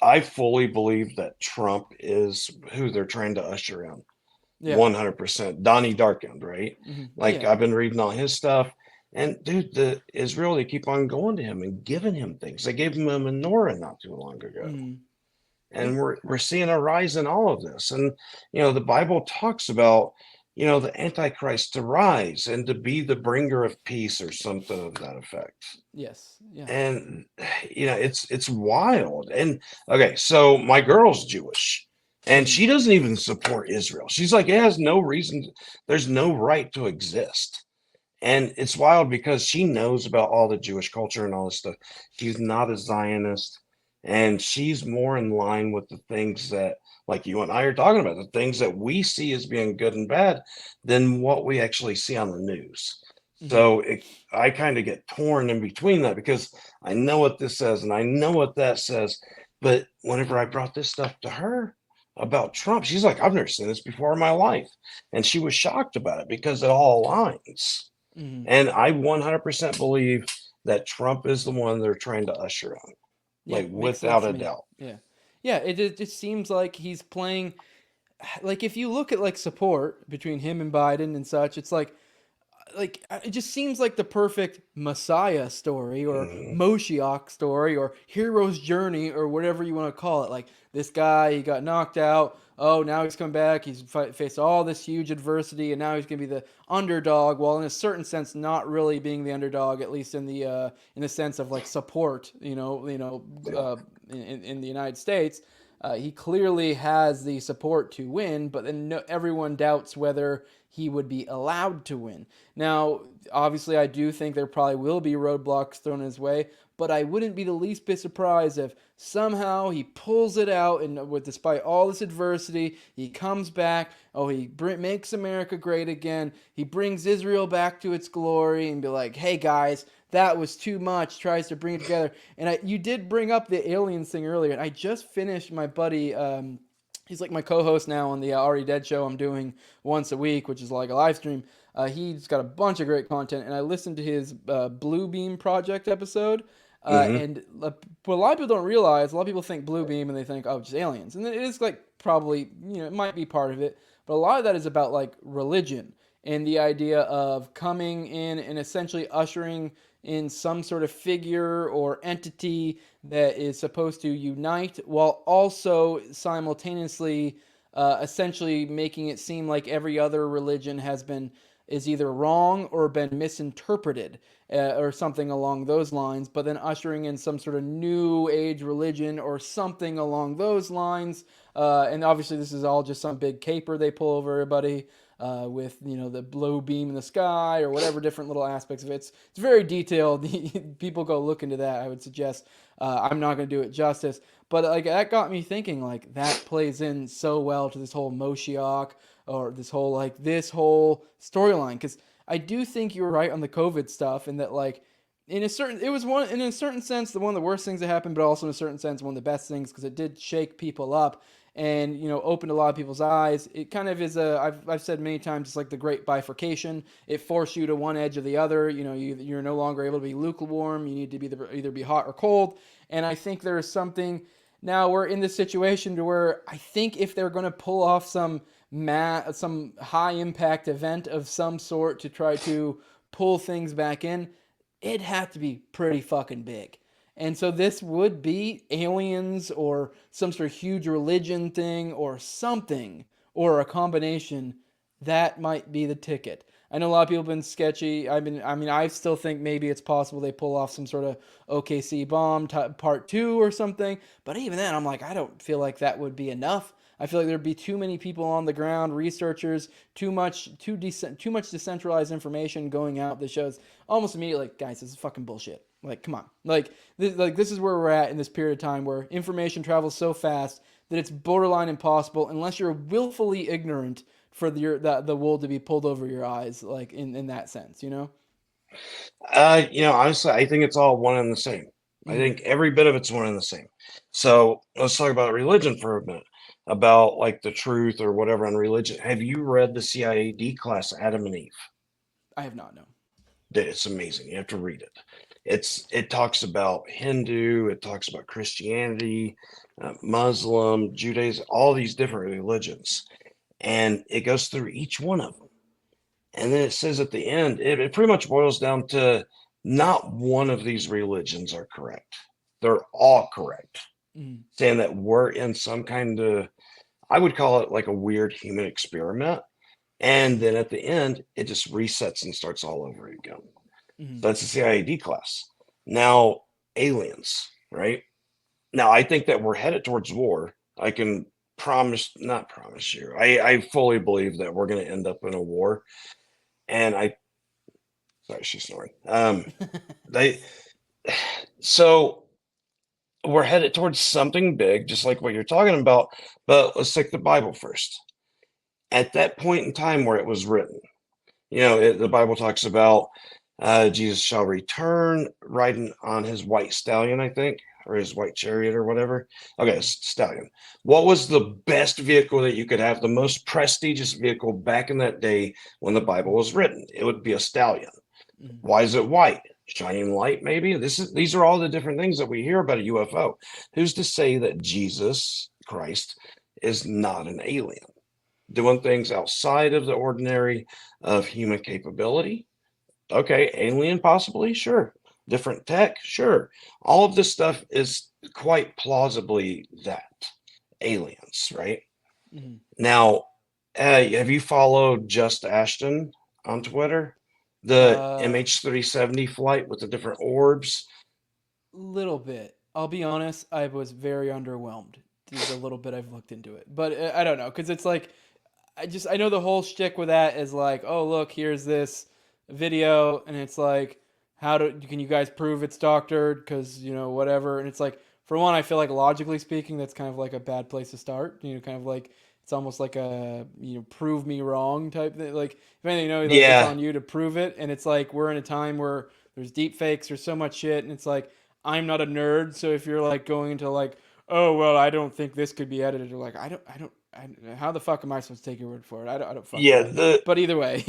Speaker 5: I fully believe that Trump is who they're trying to usher in. 100%. Donnie Darkend, right? Mm-hmm. I've been reading all his stuff. And dude, the Israel, they keep on going to him and giving him things. They gave him a menorah not too long ago. Mm-hmm. And we're seeing a rise in all of this. And the Bible talks about the Antichrist to rise and to be the bringer of peace or something of that effect.
Speaker 4: Yes. Yeah.
Speaker 5: And it's wild. And okay, so my girl's Jewish and she doesn't even support Israel. She's like, it has no reason, there's no right to exist. And it's wild because she knows about all the Jewish culture and all this stuff. She's not a Zionist. And she's more in line with the things that, like you and I are talking about, the things that we see as being good and bad than what we actually see on the news. So I kind of get torn in between that because I know what this says and I know what that says. But whenever I brought this stuff to her about Trump, she's like, I've never seen this before in my life. And she was shocked about it because it all aligns. And I 100% believe that Trump is the one they're trying to usher in,
Speaker 4: Yeah,
Speaker 5: like
Speaker 4: makes sense
Speaker 5: without
Speaker 4: to
Speaker 5: a
Speaker 4: me.
Speaker 5: doubt.
Speaker 4: Yeah. Yeah, it just seems like he's playing, like if you look at like support between him and Biden and such, it's like it just seems like the perfect Messiah story or
Speaker 5: Mhm.
Speaker 4: Moshiach story or hero's journey or whatever you want to call it. Like this guy, he got knocked out. Oh, now he's come back. He's faced all this huge adversity, and now he's going to be the underdog. While in a certain sense, not really being the underdog, at least in the sense of like support. In the United States. He clearly has the support to win, but then everyone doubts whether he would be allowed to win. Now, obviously, I do think there probably will be roadblocks thrown his way, but I wouldn't be the least bit surprised if somehow he pulls it out, and despite all this adversity, he comes back. Oh, he makes America great again. He brings Israel back to its glory, and be like, "Hey guys, that was too much." Tries to bring it together. And you did bring up the aliens thing earlier, and I just finished my buddy. He's like my co-host now on the Already Dead show I'm doing once a week, which is like a live stream. He's got a bunch of great content, and I listened to his Blue Beam Project episode.
Speaker 5: Mhm.
Speaker 4: And what a lot of people don't realize, a lot of people think Blue Beam and they think, oh, just aliens. And it is like probably, it might be part of it. But a lot of that is about like religion and the idea of coming in and essentially ushering in some sort of figure or entity that is supposed to unite while also simultaneously essentially making it seem like every other religion is either wrong or been misinterpreted or something along those lines, but then ushering in some sort of new age religion or something along those lines. And obviously, this is all just some big caper they pull over everybody with the blue beam in the sky or whatever different little aspects of it. It's very detailed. People go look into that. I would suggest. I'm not going to do it justice, but like that got me thinking. Like that plays in so well to this whole Moshiach or this whole storyline because I do think you were right on the COVID stuff and that like in a certain sense one of the worst things that happened, but also in a certain sense one of the best things because it did shake people up and opened a lot of people's eyes. It kind of is I've said many times it's like the great bifurcation. It forced you to one edge or the other. You're no longer able to be lukewarm. You need to be either be hot or cold. And I think there is something now we're in this situation to where I think if they're going to pull off some high impact event of some sort to try to pull things back in, it had to be pretty fucking big. And so this would be aliens or some sort of huge religion thing or something or a combination. That might be the ticket. I know a lot of people have been sketchy. I still think maybe it's possible they pull off some sort of OKC bomb part 2 or something. But even then, I'm like, I don't feel like that would be enough. I feel like there'd be too many people on the ground, researchers, too much decentralized information going out that shows almost immediately, like, guys, this is fucking bullshit. Like, come on. This is where we're at in this period of time where information travels so fast that it's borderline impossible unless you're willfully ignorant for the wool to be pulled over your eyes, like in that sense,
Speaker 5: Honestly, I think it's all one and the same. I
Speaker 4: Mm-hmm.
Speaker 5: think every bit of it's one and the same. So let's talk about religion for a minute, about like the truth or whatever on religion. Have you read the CIAD class, Adam and Eve?
Speaker 4: I have not known.
Speaker 5: It's amazing. You have to read it. It talks about Hindu, it talks about Christianity, Muslim, Judaism, all these different religions, and it goes through each one of them. And then it says at the end, it pretty much boils down to not one of these religions are correct. They're all correct.
Speaker 4: Mm-hmm.
Speaker 5: Saying that we're in some kind of, I would call it like a weird human experiment. And then at the end, it just resets and starts all over again.
Speaker 4: Mm-hmm.
Speaker 5: So that's the CIAD class. Now, aliens, right? Now, I think that we're headed towards war. I can not promise you. I fully believe that we're going to end up in a war. And sorry, she's snoring. They, so we're headed towards something big, just like what you're talking about. But let's take the Bible first. At that point in time where it was written, the Bible talks about Jesus shall return riding on his white stallion, I think, or his white chariot or whatever. Okay, stallion. What was the best vehicle that you could have, the most prestigious vehicle back in that day when the Bible was written? It would be a stallion. Why is it white? Shining light, maybe? These are all the different things that we hear about a UFO. Who's to say that Jesus Christ is not an alien, doing things outside of the ordinary of human capability? Okay, alien possibly, sure. Different tech, sure. All of this stuff is quite plausibly that aliens, right?
Speaker 4: Mhm.
Speaker 5: Now, have you followed Just Ashton on Twitter? The MH370 flight with the different orbs.
Speaker 4: Little bit. I'll be honest, I was very underwhelmed. The little bit I've looked into it, but I don't know, because it's like I know the whole shtick with that is like, oh look, here's this video, and it's like, can you guys prove it's doctored? Because whatever, and it's like, for one, I feel like logically speaking, that's kind of like a bad place to start. Kind of like it's almost like a prove me wrong type thing. Like if anything, like it's
Speaker 5: Yeah,
Speaker 4: on you to prove it, and it's like we're in a time where there's deep fakes, there's so much shit, and it's like I'm not a nerd, so if you're like going into like, oh well, I don't think this could be edited, or like how the fuck am I supposed to take your word for it? I don't fucking
Speaker 5: yeah.
Speaker 4: know. But either way,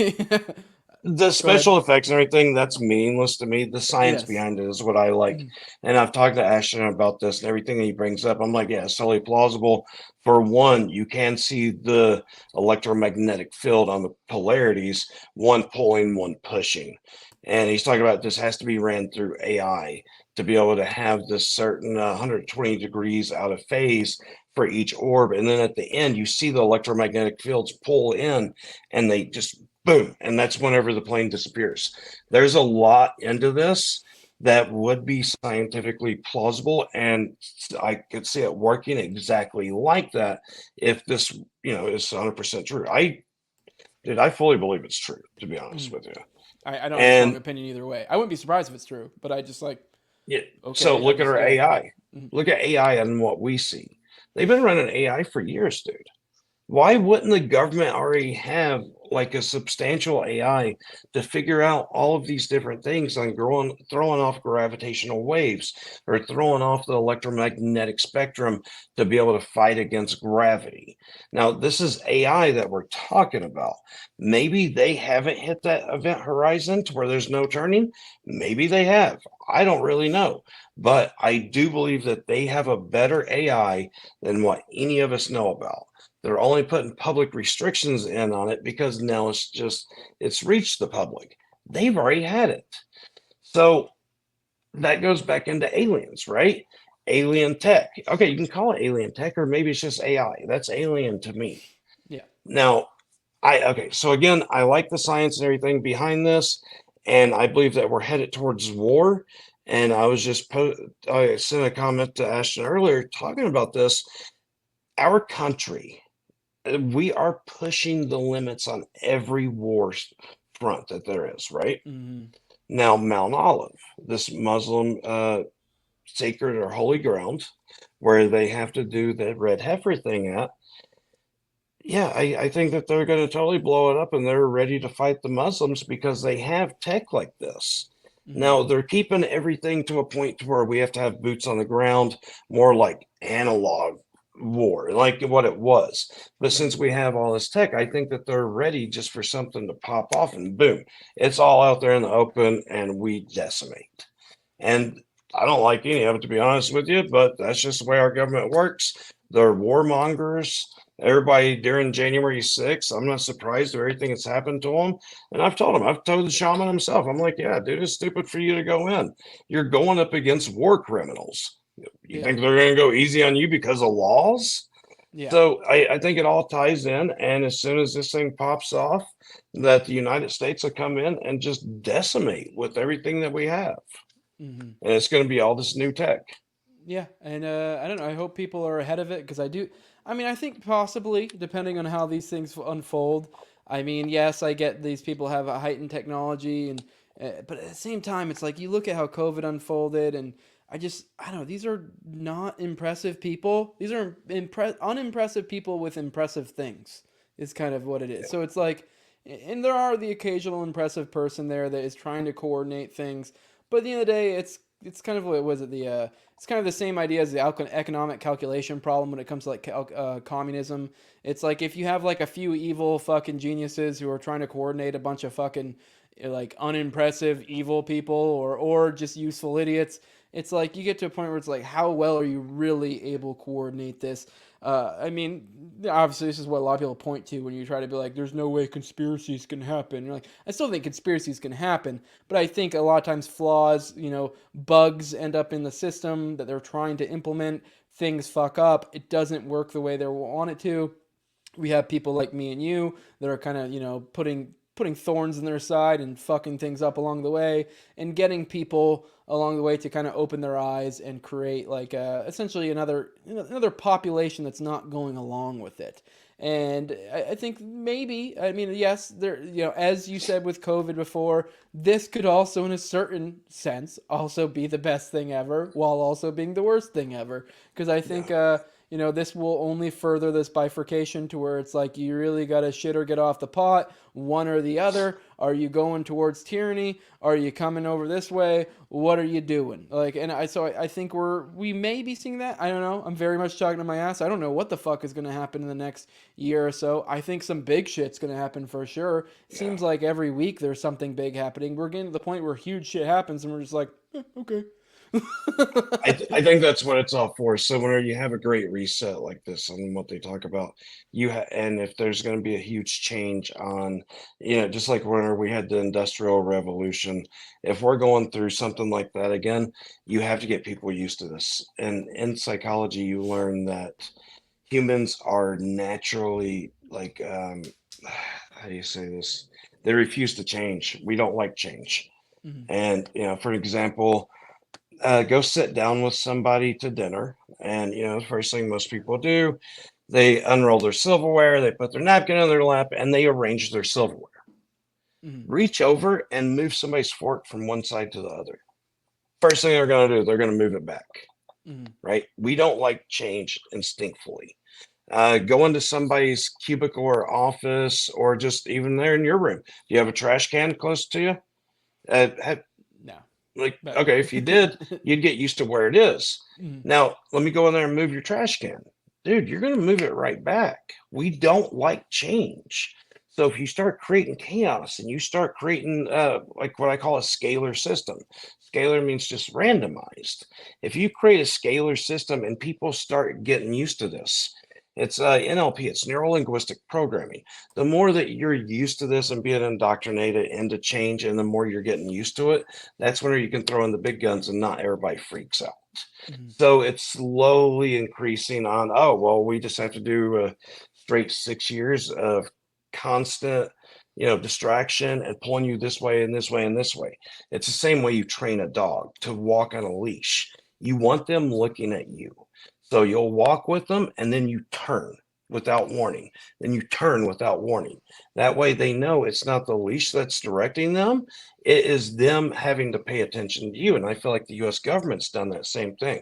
Speaker 5: The
Speaker 4: go ahead.
Speaker 5: special effects and everything, that's meaningless to me. The science
Speaker 4: Yes.
Speaker 5: behind it is what I like. And I've talked to Ashton about this and everything that he brings up. I'm like, yeah, it's totally plausible. For one, you can see the electromagnetic field on the polarities, one pulling, one pushing. And he's talking about this has to be ran through AI to be able to have this certain 120 degrees out of phase for each orb. And then at the end, you see the electromagnetic fields pull in and they just boom, and that's whenever the plane disappears. There's a lot into this that would be scientifically plausible, and I could see it working exactly like that if this, is 100% true. I fully believe it's true, to be honest with you.
Speaker 4: I don't have a strong
Speaker 5: And
Speaker 4: opinion either way. I wouldn't be surprised if it's true, but I just like,
Speaker 5: yeah, so
Speaker 4: okay, I
Speaker 5: look at
Speaker 4: just
Speaker 5: our
Speaker 4: yeah.
Speaker 5: AI. Look at AI and what we see. They've been running AI for years, dude. Why wouldn't the government already have like a substantial AI to figure out all of these different things on throwing off gravitational waves or throwing off the electromagnetic spectrum to be able to fight against gravity? Now, this is AI that we're talking about. Maybe they haven't hit that event horizon to where there's no turning. Maybe they have. I don't really know. But I do believe that they have a better AI than what any of us know about. They're only putting public restrictions in on it because now it's reached the public. They've already had it. So that goes back into aliens, right? Alien tech. Okay, you can call it alien tech, or maybe it's just AI. That's alien to me.
Speaker 4: Yeah.
Speaker 5: Now, so again, I like the science and everything behind this, and I believe that we're headed towards war. And I sent a comment to Ashton earlier talking about this. Our country, we are pushing the limits on every front that there is, right? Now, Mount Olive, this Muslim sacred or holy ground where they have to do the red heifer thing at. Yeah, I think that they're going to totally blow it up and they're ready to fight the Muslims because they have tech like this. Now, they're keeping everything to a point to where we have to have boots on the ground, more like analog war, like what it was. But since we have all this tech, I think that they're ready just for something to pop off and boom, it's all out there in the open and we decimate. And I don't like any of it, to be honest with you, but that's just the way our government works. They're warmongers. Everybody during January 6th, I'm not surprised at everything that's happened to them. And I've told the shaman himself, I'm like, yeah, dude, it's stupid for you to go in. You're going up against war criminals. You
Speaker 4: Yeah.
Speaker 5: think they're going to go easy on you because of laws?
Speaker 4: Yeah.
Speaker 5: So I think it all ties in. And as soon as this thing pops off, that the United States will come in and just decimate with everything that we have. And it's going to be all this new tech.
Speaker 4: Yeah, and I don't know. I hope people are ahead of it because I do. I mean, I think possibly, depending on how these things unfold. I mean, yes, I get these people have a heightened technology, and but at the same time, it's like you look at how COVID unfolded, and I don't know. These are not impressive people. These are unimpressive people with impressive things. Is kind of what it is. So it's like, and there are the occasional impressive person there that is trying to coordinate things. But at the end of the day, it's kind of what was it it's kind of the same idea as the economic calculation problem when it comes to like communism. It's like if you have like a few evil fucking geniuses who are trying to coordinate a bunch of fucking like unimpressive evil people or just useful idiots. It's like you get to a point where it's like, how well are you really able to coordinate this? I mean, obviously, this is what a lot of people point to when you try to be like, there's no way conspiracies can happen. You're like, I still think conspiracies can happen, but I think a lot of times flaws, bugs end up in the system that they're trying to implement. Things fuck up. It doesn't work the way they want it to. We have people like me and you that are kind of, putting thorns in their side and fucking things up along the way and getting people along the way to kind of open their eyes and create like essentially another population that's not going along with it. And I think maybe, I mean, yes, there, as you said with COVID before, this could also, in a certain sense, also be the best thing ever, while also being the worst thing ever. Because I think, this will only further this bifurcation to where it's like you really got to shit or get off the pot, one or the other. Are you going towards tyranny? Are you coming over this way? What are you doing? Like, and I think we may be seeing that. I don't know. I'm very much talking to my ass. I don't know what the fuck is going to happen in the next year or so. I think some big shit's going to happen for sure. It seems like every week there's something big happening. We're getting to the point where huge shit happens and we're just like, okay.
Speaker 5: I think that's what it's all for. So whenever you have a great reset like this on what they talk about, and if there's going to be a huge change on, just like whenever we had the Industrial Revolution, if we're going through something like that again, you have to get people used to this. And in psychology, you learn that humans are naturally like, how do you say this? They refuse to change. We don't like change.
Speaker 4: Mhm.
Speaker 5: And, for example, go sit down with somebody to dinner. And, the first thing most people do, they unroll their silverware, they put their napkin in their lap, and they arrange their silverware.
Speaker 4: Mhm.
Speaker 5: Reach over and move somebody's fork from one side to the other. First thing they're going to do, they're going to move it back.
Speaker 4: Mhm.
Speaker 5: Right? We don't like change instinctively. Go into somebody's cubicle or office, or just even there in your room. Do you have a trash can close to you?
Speaker 4: No.
Speaker 5: Okay, if you did, you'd get used to where it is.
Speaker 4: Mhm.
Speaker 5: Now, let me go in there and move your trash can. Dude, you're going to move it right back. We don't like change. So if you start creating chaos and you start creating like what I call a scalar system, scalar means just randomized. If you create a scalar system and people start getting used to this, it's NLP, it's neuro linguistic programming. The more that you're used to this and being indoctrinated into change, and the more you're getting used to it, that's when you can throw in the big guns and not everybody freaks out.
Speaker 4: Mhm.
Speaker 5: So it's slowly increasing on, oh, well, we just have to do a straight 6 years of constant, distraction and pulling you this way and this way and this way. It's the same way you train a dog to walk on a leash. You want them looking at you. So you'll walk with them and then you turn without warning. Then you turn without warning. That way they know it's not the leash that's directing them. It is them having to pay attention to you. And I feel like the US government's done that same thing.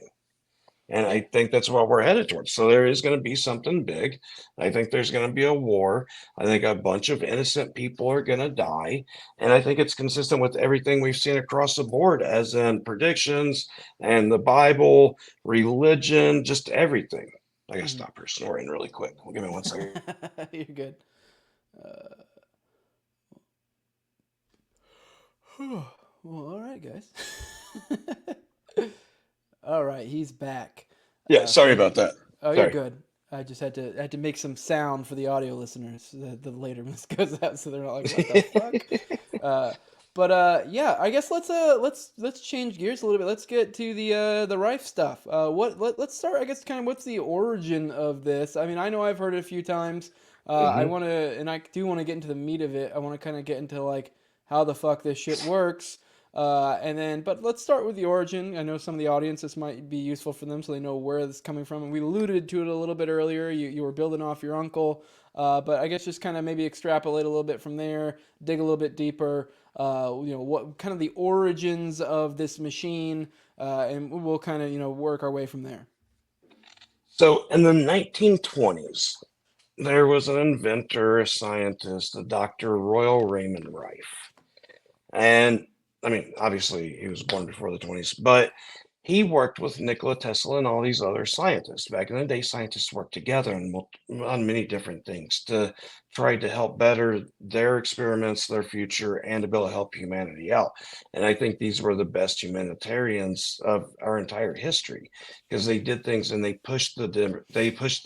Speaker 5: And I think that's what we're headed towards. So there is going to be something big. I think there's going to be a war. I think a bunch of innocent people are going to die. And I think it's consistent with everything we've seen across the board, as in predictions and the Bible, religion, just everything. I got to stop her snoring really quick. Give me 1 second.
Speaker 4: You're good. Well, all right, guys. All right, he's back.
Speaker 5: Yeah, sorry about that.
Speaker 4: Oh, you're
Speaker 5: Sorry.
Speaker 4: good. I just had to make some sound for the audio listeners. The later this goes out, so they're not like, what the fuck. Yeah, I guess let's change gears a little bit. Let's get to the Rife stuff. Let's start. I guess kind of what's the origin of this? I mean, I know I've heard it a few times. I want to, and I do want to get into the meat of it. I want to kind of get into like how the fuck this shit works. But let's start with the origin. I know some of the audience, this might be useful for them so they know where this is coming from. And we alluded to it a little bit earlier. You were building off your uncle. But I guess just kind of maybe extrapolate a little bit from there, dig a little bit deeper. What kind of the origins of this machine, and we'll kind of work our way from there.
Speaker 5: So in the 1920s, there was an inventor, a scientist, a Dr. Royal Raymond Rife. And I mean, obviously, he was born before the 20s, but he worked with Nikola Tesla and all these other scientists. Back in the day, scientists worked together on many different things to try to help better their experiments, their future, and to be able to help humanity out. And I think these were the best humanitarians of our entire history because they did things and they pushed the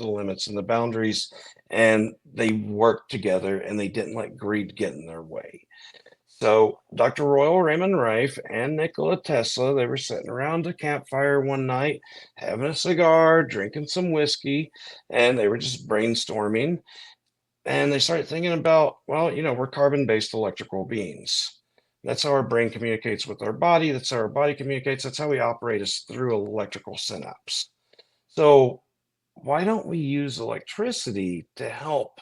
Speaker 5: limits and the boundaries, and they worked together and they didn't let greed get in their way. So Dr. Royal Raymond Rife and Nikola Tesla, they were sitting around a campfire one night, having a cigar, drinking some whiskey, and they were just brainstorming. And they started thinking about, well, we're carbon-based electrical beings. That's how our brain communicates with our body. That's how our body communicates. That's how we operate, is through electrical synapse. So why don't we use electricity to help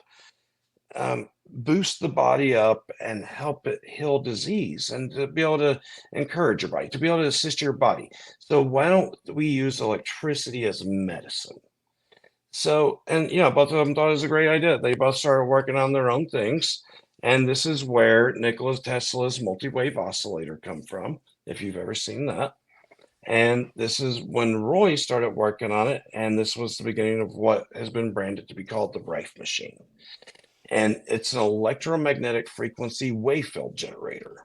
Speaker 5: boost the body up and help it heal disease and to be able to encourage your body, to be able to assist your body? So why don't we use electricity as medicine? So, and both of them thought it was a great idea. They both started working on their own things. And this is where Nikola Tesla's multi-wave oscillator come from, if you've ever seen that. And this is when Roy started working on it. And this was the beginning of what has been branded to be called the Rife machine. And it's an electromagnetic frequency wave field generator.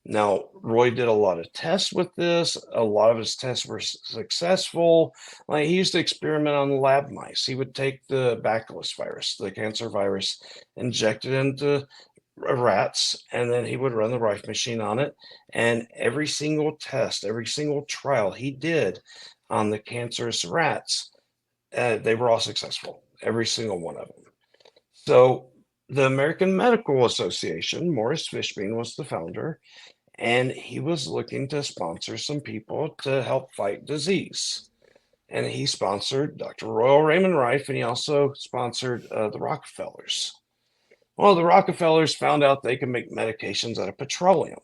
Speaker 5: Now, Roy did a lot of tests with this. A lot of his tests were successful. Like, he used to experiment on lab mice. He would take the bacillus virus, the cancer virus, inject it into rats, and then he would run the Rife machine on it. And every single test, every single trial he did on the cancerous rats, they were all successful, every single one of them. So the American Medical Association, Morris Fishbein was the founder, and he was looking to sponsor some people to help fight disease. And he sponsored Dr. Royal Raymond Rife, and he also sponsored the Rockefellers. Well, the Rockefellers found out they could make medications out of petroleum,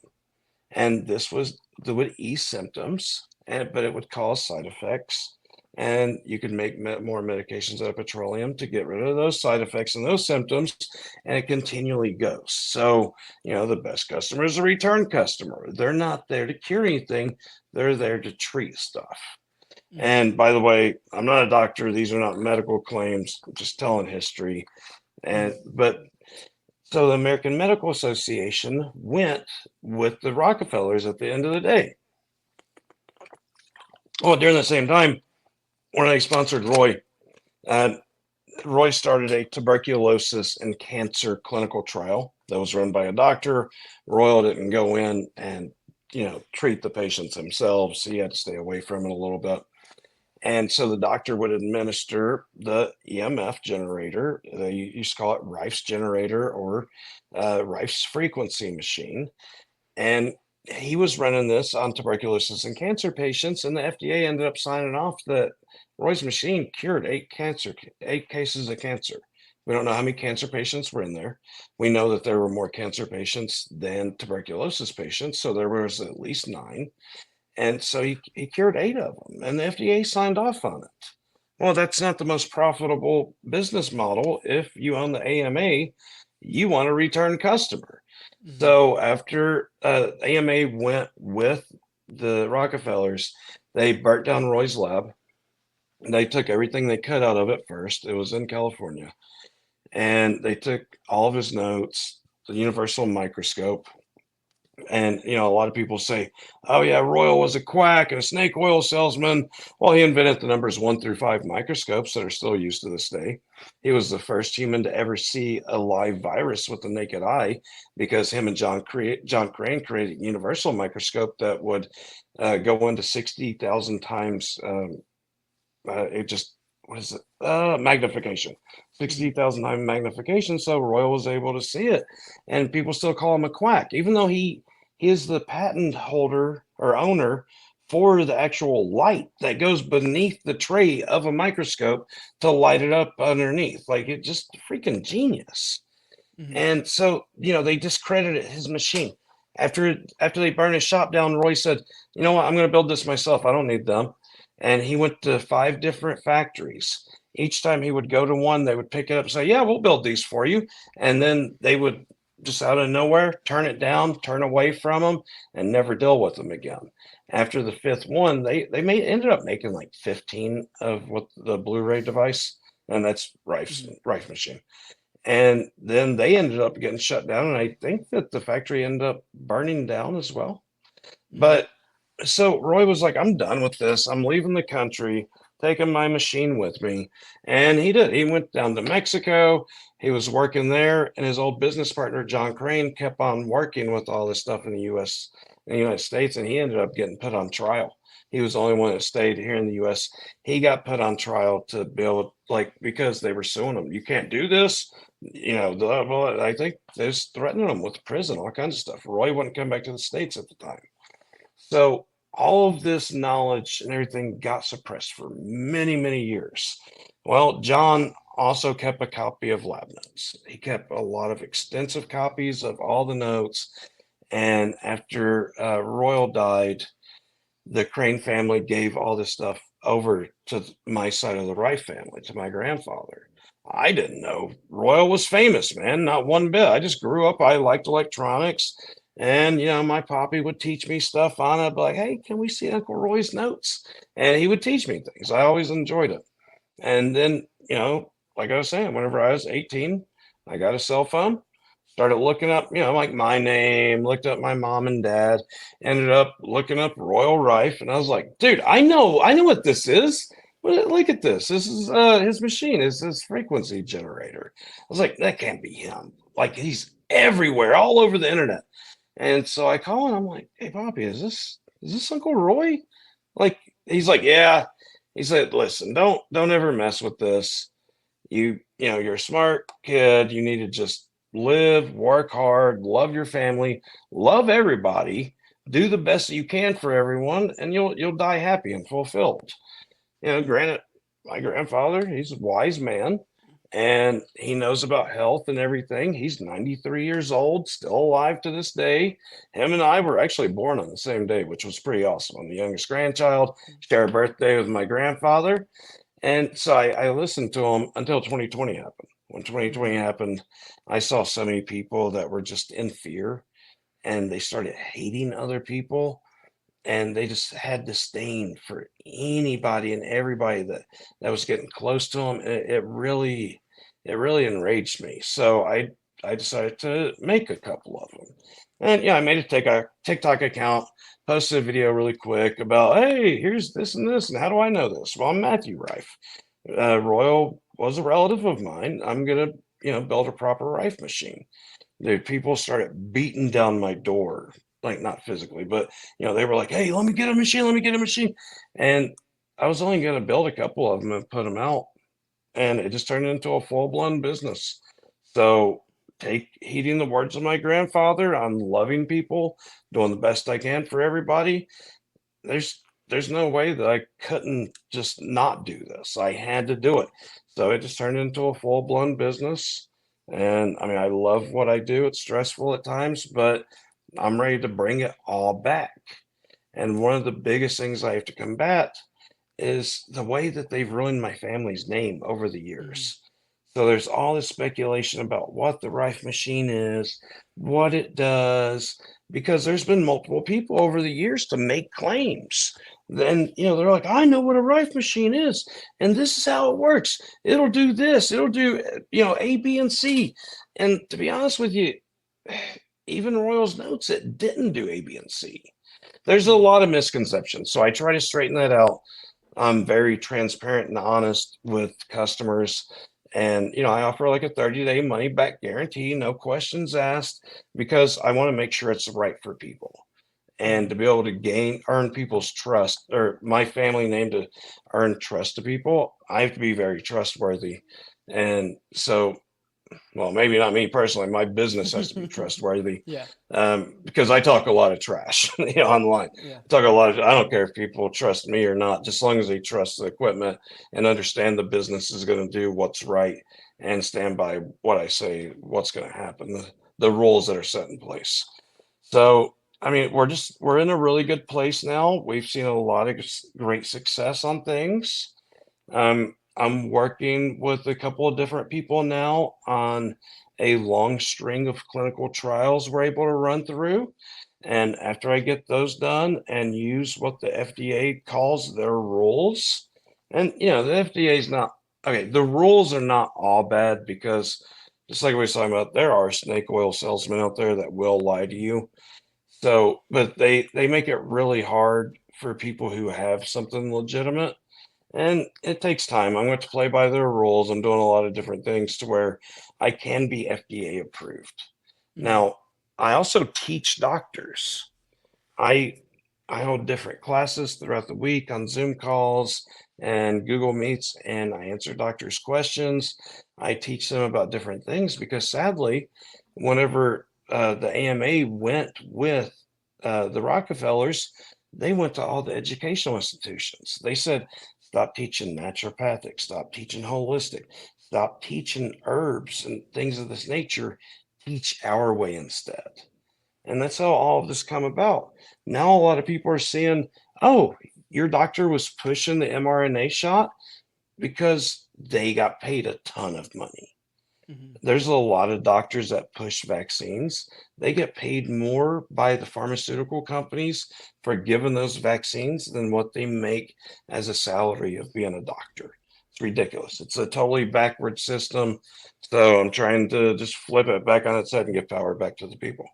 Speaker 5: and this would ease symptoms, but it would cause side effects. And you could make more medications out of petroleum to get rid of those side effects and those symptoms, and it continually goes. So, the best customer is a return customer. They're not there to cure anything. They're there to treat stuff. And by the way, I'm not a doctor. These are not medical claims. I'm just telling history. So the American Medical Association went with the Rockefellers at the end of the day. Well, during the same time, when they sponsored Roy, Roy started a tuberculosis and cancer clinical trial that was run by a doctor. Royal didn't go in and, treat the patients themselves. He had to stay away from it a little bit. And so the doctor would administer the EMF generator. They used to call it Rife's generator or Rife's frequency machine. And he was running this on tuberculosis and cancer patients, and the FDA ended up signing off that Roy's machine cured 8 cases of cancer. We don't know how many cancer patients were in there. We know that there were more cancer patients than tuberculosis patients, so there was at least 9. And so he cured 8 of them, and the FDA signed off on it. Well, that's not the most profitable business model. If you own the AMA, you want a return customer. Mm-hmm. So after AMA went with the Rockefellers, they burnt down Roy's lab. They took everything they could out of it first. It was in California. And they took all of his notes, the universal microscope. And, a lot of people say, oh, yeah, Royal was a quack and a snake oil salesman. Well, he invented the numbers 1 through 5 microscopes that are still used to this day. He was the first human to ever see a live virus with the naked eye, because him and John Crane created a universal microscope that would go into 60,000 times. Magnification, 60,000 times magnification. So Royal was able to see it, and people still call him a quack, even though he is the patent holder or owner for the actual light that goes beneath the tray of a microscope to light it up underneath. Like, it just freaking genius. Mm-hmm. And so, they discredited his machine. After they burned his shop down, Roy said, "You know what? I'm going to build this myself. I don't need them." And he went to 5 different factories. Each time he would go to one, they would pick it up and say, "Yeah, we'll build these for you." And then they would just out of nowhere turn it down, turn away from them, and never deal with them again. After the 5th one, they ended up making like 15 of what the Blu-ray device, and that's Rife machine. And then they ended up getting shut down, and I think that the factory ended up burning down as well. But so Roy was like, "I'm done with this. I'm leaving the country, taking my machine with me." And he did. He went down to Mexico. He was working there, and his old business partner, John Crane, kept on working with all this stuff in the United States, and he ended up getting put on trial. He was the only one that stayed here in the US. He got put on trial to be able, like, because they were suing him. "You can't do this." Well, I think they was threatening him with prison, all kinds of stuff. Roy wouldn't come back to the States at the time. So all of this knowledge and everything got suppressed for many, many years. Well, John also kept a copy of lab notes. He kept a lot of extensive copies of all the notes. And after Royal died, the Crane family gave all this stuff over to my side of the Rife family, to my grandfather. I didn't know Royal was famous, man, not one bit. I just grew up, I liked electronics. And, my poppy would teach me stuff on it. I'd be like, "Hey, can we see Uncle Roy's notes?" And he would teach me things. I always enjoyed it. And then, like I was saying, whenever I was 18, I got a cell phone, started looking up, like my name, looked up my mom and dad, ended up looking up Royal Rife. And I was like, "Dude, I know what this is. Look at this. This is his machine, is his frequency generator." I was like, "That can't be him. Like, he's everywhere, all over the internet." And so I call him. I'm like, "Hey, Poppy, is this Uncle Roy?" Like, he's like, "Yeah." He said, "Listen, don't ever mess with this. You're a smart kid. You need to just live, work hard, love your family, love everybody, do the best that you can for everyone, and you'll die happy and fulfilled." Granted, my grandfather, he's a wise man, and he knows about health and everything. He's 93 years old, still alive to this day. Him and I were actually born on the same day, which was pretty awesome. I'm the youngest grandchild, share a birthday with my grandfather. And so I listened to him until 2020 happened. When 2020 happened, I saw so many people that were just in fear, and they started hating other people, and they just had disdain for anybody and everybody that was getting close to them. And it really enraged me. So I decided to make a couple of them. And I made a TikTok account, posted a video really quick about, "Hey, here's this and this, and how do I know this?" Well, I'm Matthew Rife. Royal was a relative of mine. I'm gonna, build a proper Rife machine. The people started beating down my door, like, not physically, but they were like, "Hey, let me get a machine, let me get a machine." And I was only going to build a couple of them and put them out, and it just turned into a full-blown business. So take heeding the words of my grandfather on loving people, doing the best I can for everybody. There's no way that I couldn't just not do this. I had to do it. So it just turned into a full-blown business. And I mean, I love what I do. It's stressful at times, but I'm ready to bring it all back. And one of the biggest things I have to combat is the way that they've ruined my family's name over the years. So there's all this speculation about what the Rife machine is, what it does, because there's been multiple people over the years to make claims. Then, they're like, "I know what a Rife machine is, and this is how it works. It'll do this, it'll do, A, B, and C." And to be honest with you, even Royal's notes, it didn't do A, B, and C. There's a lot of misconceptions. So I try to straighten that out. I'm very transparent and honest with customers. And, I offer like a 30-day money back guarantee, no questions asked, because I want to make sure it's right for people. And to be able to earn people's trust, or my family name, to earn trust to people, I have to be very trustworthy. And so, well, maybe not me personally, my business has to be trustworthy.
Speaker 4: Yeah.
Speaker 5: Because I talk a lot of trash, online.
Speaker 4: Yeah.
Speaker 5: I don't care if people trust me or not, just as long as they trust the equipment and understand the business is going to do what's right and stand by what I say, what's going to happen, the rules that are set in place. So, I mean, we're in a really good place now. We've seen a lot of great success on things. I'm working with a couple of different people now on a long string of clinical trials we're able to run through. And after I get those done and use what the FDA calls their rules, and the FDA is not okay, the rules are not all bad because just like we were talking about, there are snake oil salesmen out there that will lie to you. So, but they make it really hard for people who have something legitimate, and it takes time. I'm going to play by their rules. I'm doing a lot of different things to where I can be FDA approved. Now, I also teach doctors. I I hold different classes throughout the week on Zoom calls and Google Meets, and I answer doctors' questions. I teach them about different things because sadly, whenever the AMA went with the Rockefellers, they went to all the educational institutions. They said, stop teaching naturopathic, stop teaching holistic, stop teaching herbs and things of this nature. Teach our way instead. And that's how all of this come about. Now a lot of people are seeing, oh, your doctor was pushing the mRNA shot because they got paid a ton of money. There's a lot of doctors that push vaccines. They get paid more by the pharmaceutical companies for giving those vaccines than what they make as a salary of being a doctor. It's ridiculous. It's a totally backward system. So I'm trying to just flip it back on its head and give power back to the people.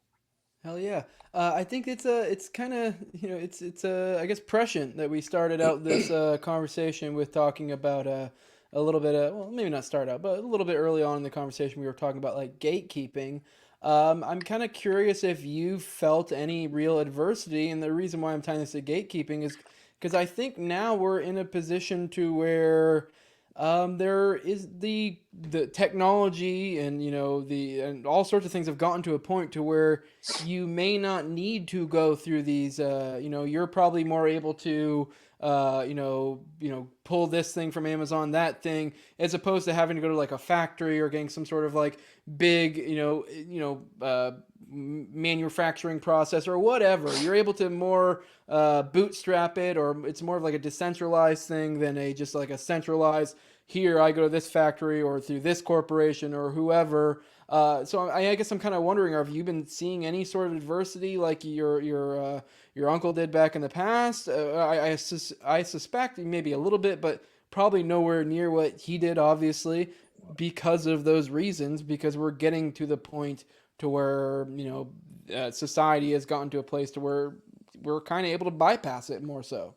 Speaker 4: Hell yeah. I think it's kind of, it's I guess prescient that we started out this conversation with talking about a little bit of, well, maybe not start out, but a little bit early on in the conversation we were talking about like gatekeeping. I'm kind of curious if you felt any real adversity, and the reason why I'm tying this to gatekeeping is because I think now we're in a position to where there is the technology and the and all sorts of things have gotten to a point to where you may not need to go through these. You're probably more able to pull this thing from Amazon, that thing, as opposed to having to go to like a factory or getting some sort of like big manufacturing process or whatever. You're able to more bootstrap it, or it's more of like a decentralized thing than a just like a centralized. Here, I go to this factory or through this corporation or whoever. So I guess I'm kind of wondering: have you been seeing any sort of adversity like your uncle did back in the past? I suspect maybe a little bit, but probably nowhere near what he did, obviously, because of those reasons. Because we're getting to the point to where society has gotten to a place to where we're kind of able to bypass it more so.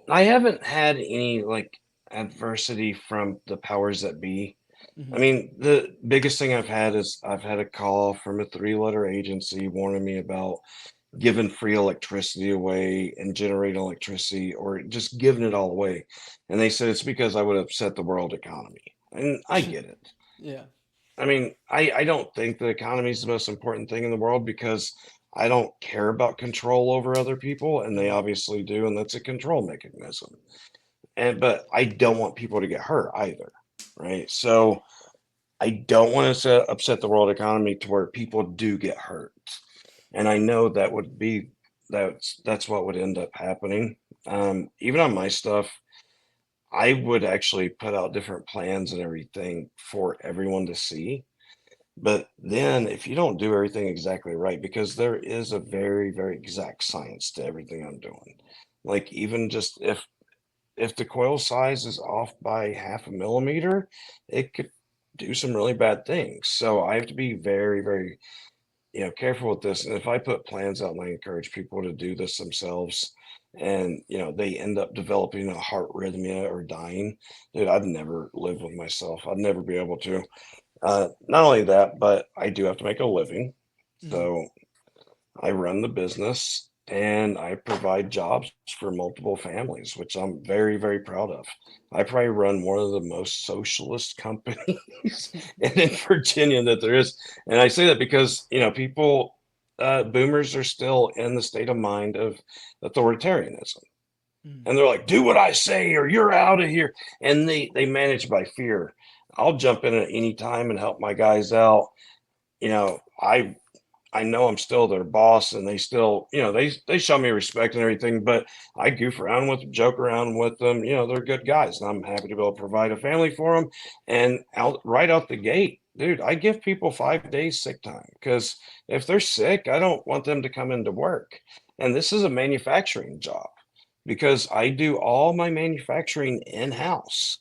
Speaker 5: I haven't had any like adversity from the powers that be. I
Speaker 4: Mm-hmm.
Speaker 5: mean, the biggest thing I've had is I've had a call from a three-letter agency warning me about giving free electricity away and generating electricity or just giving it all away. And they said it's because I would upset the world economy. And I get it.
Speaker 4: Yeah.
Speaker 5: I mean, I don't think the economy is the most important thing in the world because I don't care about control over other people, and they
Speaker 4: Mm-hmm.
Speaker 5: obviously do, and that's a control mechanism. But I don't want people to get hurt either, right? So I don't want to upset the world economy to where people do get hurt, and I know that would be that's what would end up happening. Even on my stuff, I would actually put out different plans and everything for everyone to see. But then, if you don't do everything exactly right, because there is a very, very exact science to everything I'm doing. Like even just if the coil size is off by half a millimeter, it could do some really bad things. So I have to be very, very, careful with this. And if I put plans out and I encourage people to do this themselves and, they end up developing a heart rhythmia or dying, dude, I'd never live with myself. I'd never be able to. Not only that, but I do have to make a living.
Speaker 4: Mm-hmm.
Speaker 5: So I run the business and I provide jobs for multiple families, which I'm very, very proud of. I probably run one of the most socialist companies in Virginia that there is. And I say that because, people, boomers are still in the state of mind of authoritarianism.
Speaker 4: Mm-hmm.
Speaker 5: And they're like, do what I say or you're out of here. And they manage by fear. I'll jump in at any time and help my guys out. I I know I'm still their boss, and they still, they show me respect and everything, but I goof around with them, joke around with them. They're good guys, and I'm happy to be able to provide a family for them. And right out the gate, dude, I give people 5 days sick time, because if they're sick, I don't want them to come into work. And this is a manufacturing job, because I do all my manufacturing in-house.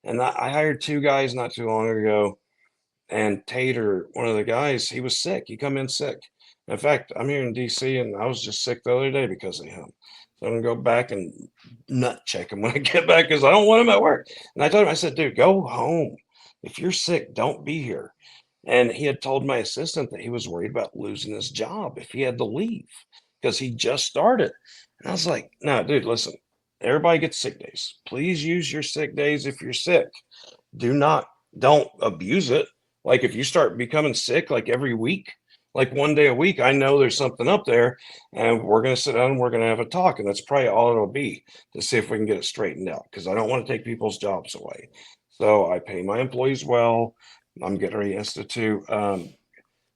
Speaker 5: And I hired 2 guys not too long ago, and Tater, one of the guys, he was sick. He come in sick. In fact, I'm here in DC, and I was just sick the other day because of him. So I'm gonna go back and nut check him when I get back, because I don't want him at work. And I told him, I said, dude, go home. If you're sick, don't be here. And he had told my assistant that he was worried about losing his job if he had to leave, because he just started. And I was like, no, dude, listen, everybody gets sick days. Please use your sick days if you're sick. Don't abuse it. Like, if you start becoming sick like every week, like 1 day a week, I know there's something up there, and we're going to sit down and we're going to have a talk. And that's probably all it'll be, to see if we can get it straightened out, because I don't want to take people's jobs away. So I pay my employees well. I'm getting ready to institute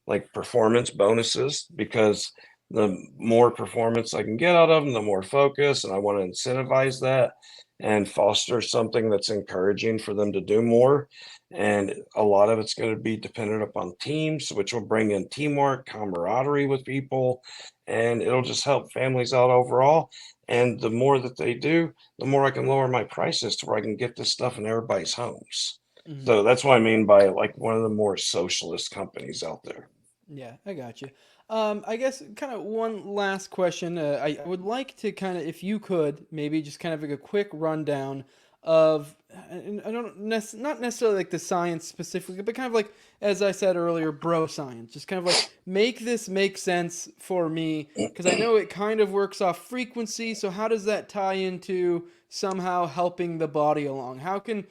Speaker 5: like performance bonuses, because the more performance I can get out of them, the more focus, and I want to incentivize that and foster something that's encouraging for them to do more. And a lot of it's going to be dependent upon teams, which will bring in teamwork, camaraderie with people, and it'll just help families out overall. And the more that they do, the more I can lower my prices to where I can get this stuff in everybody's homes.
Speaker 4: Mhm.
Speaker 5: So that's what I mean by like one of the more socialist companies out there.
Speaker 4: Yeah, I got you. I guess kind of one last question. I would like to kind of, if you could, maybe just kind of like a quick rundown of, and I don't not necessarily like the science specifically, but kind of like, as I said earlier, bro science. Just kind of like make this make sense for me, because I know it kind of works off frequency. So how does that tie into somehow helping the body along? How can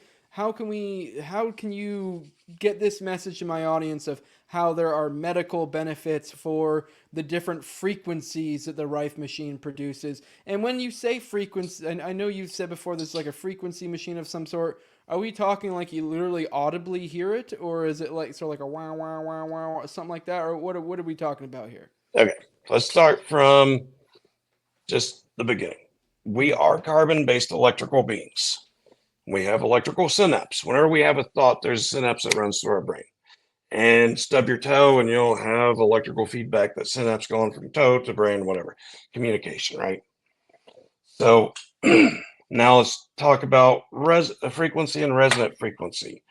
Speaker 4: you get this message to my audience of how there are medical benefits for the different frequencies that the Rife machine produces? And when you say frequency, and I know you've said before this is like a frequency machine of some sort, are we talking like you literally audibly hear it, or is it like sort of like a wow wow wow wow something like that, or what are we talking about here?
Speaker 5: Okay, let's start from just the beginning. We are carbon-based electrical beings. We have electrical synapse. Whenever we have a thought, there's a synapse that runs through our brain. And stub your toe, and you'll have electrical feedback, that synapse going from toe to brain, whatever. Communication, right? So now let's talk about frequency and resonant frequency.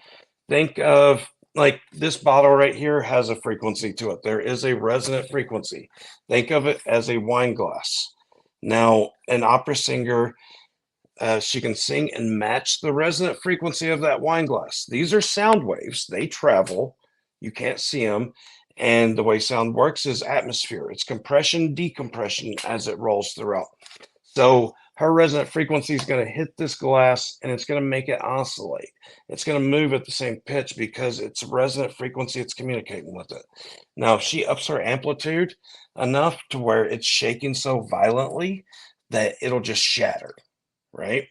Speaker 5: Think of, like, this bottle right here has a frequency to it. There is a resonant frequency. Think of it as a wine glass. Now, an opera singer, she can sing and match the resonant frequency of that wine glass. These are sound waves. They travel. You can't see them. And the way sound works is atmosphere. It's compression, decompression as it rolls throughout. So her resonant frequency is going to hit this glass, and it's going to make it oscillate. It's going to move at the same pitch because it's resonant frequency. It's communicating with it. Now, if she ups her amplitude enough to where it's shaking so violently that it'll just shatter, right?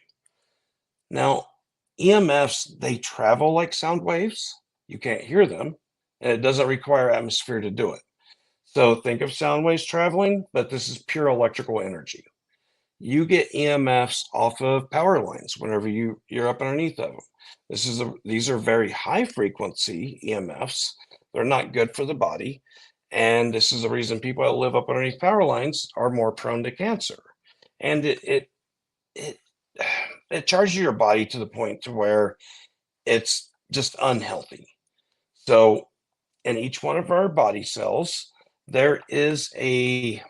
Speaker 5: Now, EMFs, they travel like sound waves. You can't hear them, and it doesn't require atmosphere to do it. So think of sound waves traveling, but this is pure electrical energy. You get EMFs off of power lines whenever you're up underneath of them. These are very high frequency EMFs. They're not good for the body, and this is the reason people that live up underneath power lines are more prone to cancer. And it charges your body to the point to where it's just unhealthy. So in each one of our body cells, there's a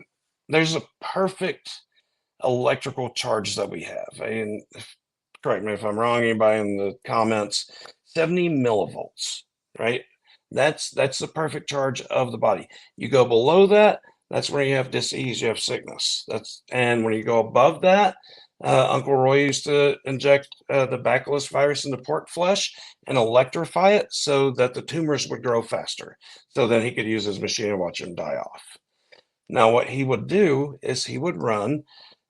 Speaker 5: perfect electrical charge that we have. And correct me if I'm wrong, anybody in the comments, 70 millivolts, right? That's the perfect charge of the body. You go below that, that's where you have disease, you have sickness. And when you go above that, Uncle Roy used to inject the bacillus virus into pork flesh and electrify it so that the tumors would grow faster. So then he could use his machine and watch them die off. Now, what he would do is he would run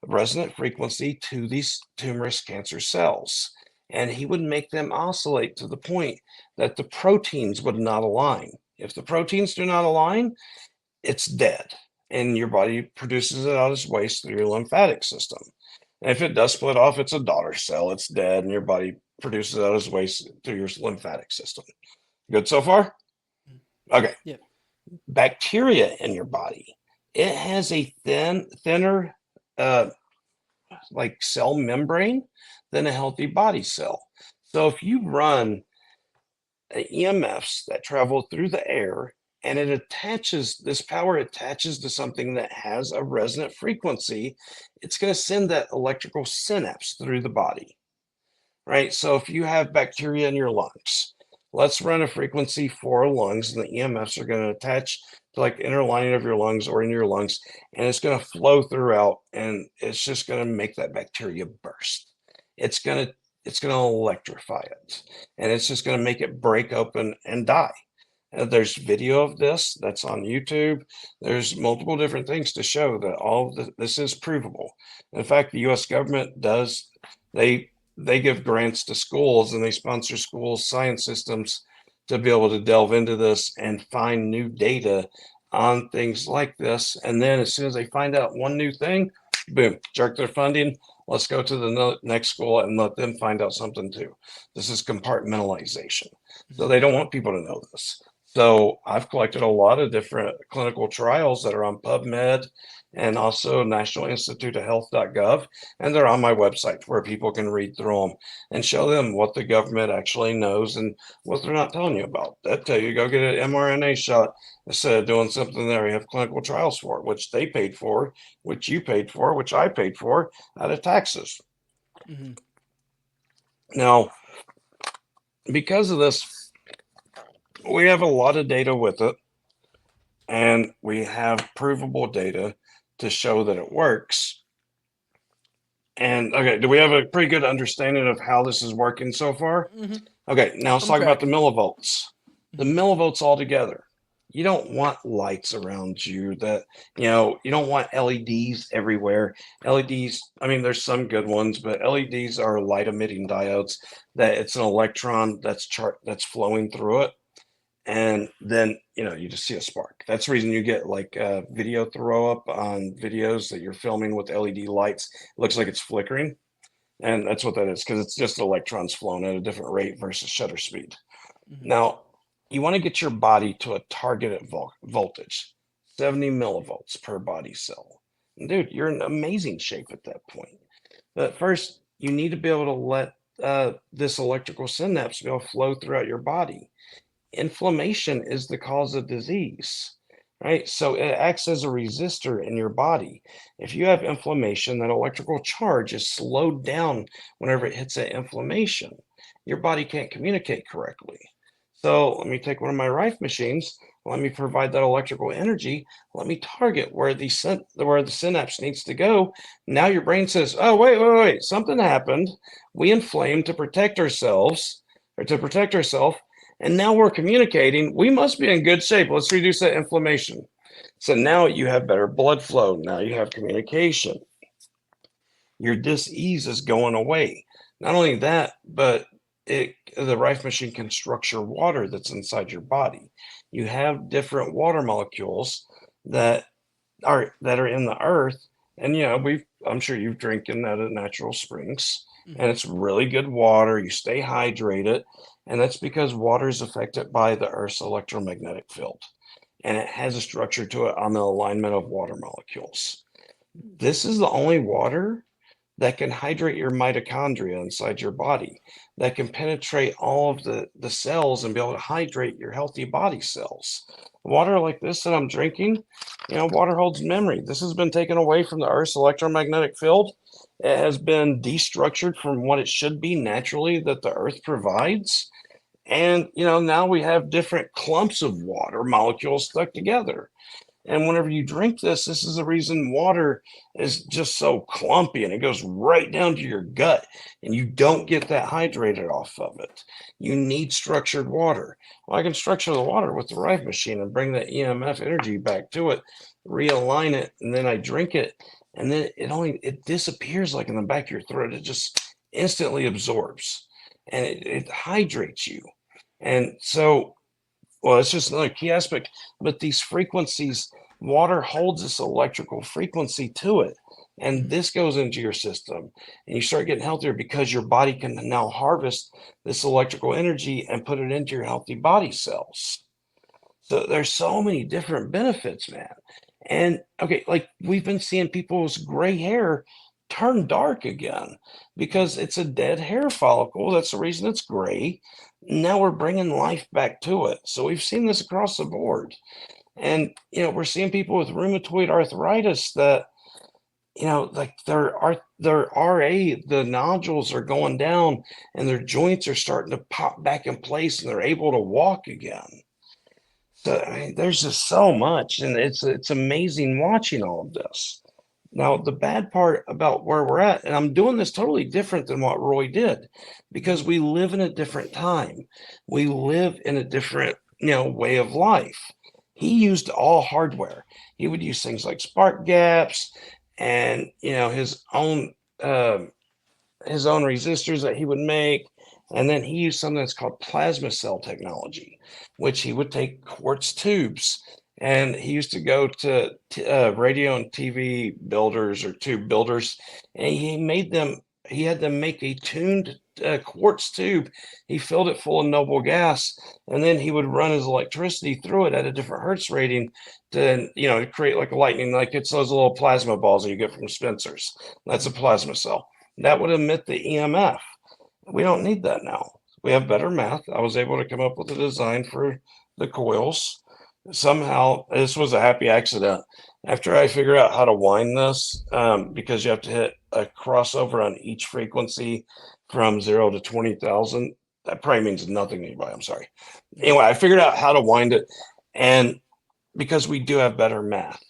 Speaker 5: resonant frequency to these tumorous cancer cells, and he would make them oscillate to the point that the proteins would not align. If the proteins do not align, it's dead, and your body produces it out as waste through your lymphatic system. And if it does split off, it's a daughter cell. It's dead, and your body produces it out as waste through your lymphatic system. Good so far? Okay.
Speaker 4: Yep.
Speaker 5: Bacteria in your body, it has a thinner like cell membrane than a healthy body cell. So if you run EMFs that travel through the air, and this power attaches to something that has a resonant frequency, it's going to send that electrical synapse through the body, right? So if you have bacteria in your lungs, let's run a frequency for lungs, and the EMFs are going to attach to like the inner lining of your lungs or in your lungs, and it's going to flow throughout, and it's just going to make that bacteria burst. It's going to electrify it, and it's just going to make it break open and die. There's video of this that's on YouTube. There's multiple different things to show that all of this is provable. In fact, the U.S. government does, they give grants to schools, and they sponsor schools' science systems to be able to delve into this and find new data on things like this. And then as soon as they find out one new thing, boom, jerk their funding. Let's go to the next school and let them find out something too. This is compartmentalization. So they don't want people to know this. So I've collected a lot of different clinical trials that are on PubMed and also National Institute of Health.gov, and they're on my website where people can read through them and show them what the government actually knows and what they're not telling you about. They tell you go get an mRNA shot instead of doing something there. You have clinical trials for, which they paid for, which you paid for, which I paid for out of taxes.
Speaker 4: Mm-hmm.
Speaker 5: Now, because of this, we have a lot of data with it, and we have provable data to show that it works. And okay, do we have a pretty good understanding of how this is working so far?
Speaker 4: Mm-hmm.
Speaker 5: Okay, now let's talk about the millivolts. The millivolts altogether. You don't want lights around you that, you don't want LEDs everywhere. LEDs, I mean, there's some good ones, but LEDs are light emitting diodes that it's an electron that's flowing through it. And then, you just see a spark. That's the reason you get like video throw up on videos that you're filming with LED lights. It looks like it's flickering. And that's what that is, because it's just electrons flowing at a different rate versus shutter speed. Mm-hmm. Now, you want to get your body to a targeted voltage, 70 millivolts per body cell. And dude, you're in amazing shape at that point. But first, you need to be able to let this electrical synapse be able to flow throughout your body. Inflammation is the cause of disease, right? So it acts as a resistor in your body. If you have inflammation, that electrical charge is slowed down whenever it hits that inflammation. Your body can't communicate correctly. So let me take one of my Rife machines. Let me provide that electrical energy. Let me target where the synapse needs to go. Now your brain says, oh, wait, something happened. We inflamed to protect ourselves, and now we're communicating. We must be in good shape. Let's reduce that inflammation. So now you have better blood flow. Now you have communication. Your dis-ease is going away. Not only that, but the Rife machine can structure water that's inside your body. You have different water molecules that are in the earth. And I'm sure you've drinking out of natural springs, and it's really good water. You stay hydrated. And that's because water is affected by the Earth's electromagnetic field, and it has a structure to it on the alignment of water molecules. This is the only water that can hydrate your mitochondria inside your body, that can penetrate all of the cells and be able to hydrate your healthy body cells. Water like this that I'm drinking, water holds memory. This has been taken away from the Earth's electromagnetic field. It has been destructured from what it should be naturally that the Earth provides. And, now we have different clumps of water molecules stuck together. And whenever you drink this is the reason water is just so clumpy, and it goes right down to your gut, and you don't get that hydrated off of it. You need structured water. Well, I can structure the water with the Rife machine and bring that EMF energy back to it, realign it, and then I drink it. And then it disappears like in the back of your throat. It just instantly absorbs, and it hydrates you. And so, well, it's just another key aspect, but these frequencies water holds this electrical frequency to it. And this goes into your system and you start getting healthier because your body can now harvest this electrical energy and put it into your healthy body cells. So there's so many different benefits, man. And okay, like we've been seeing people's gray hair turn dark again because it's a dead hair follicle. That's the reason it's gray. Now we're bringing life back to it. So we've seen this across the board. And, we're seeing people with rheumatoid arthritis that, like their RA, the nodules are going down and their joints are starting to pop back in place and they're able to walk again. So I mean, there's just so much, and it's amazing watching all of this. Now, the bad part about where we're at, and I'm doing this totally different than what Roy did, because we live in a different time. We live in a different, way of life. He used all hardware. He would use things like spark gaps and, his own resistors that he would make. And then he used something that's called plasma cell technology, which he would take quartz tubes. And he used to go to radio and TV builders or tube builders, and he had them make a tuned quartz tube. He filled it full of noble gas, and then he would run his electricity through it at a different hertz rating to, create like a lightning, like it's those little plasma balls that you get from Spencer's. That's a plasma cell. That would emit the EMF. We don't need that now. We have better math. I was able to come up with a design for the coils. Somehow, this was a happy accident. After I figured out how to wind this, because you have to hit a crossover on each frequency from 0 to 20,000. That probably means nothing to anybody. I'm sorry. Anyway, I figured out how to wind it, and because we do have better math.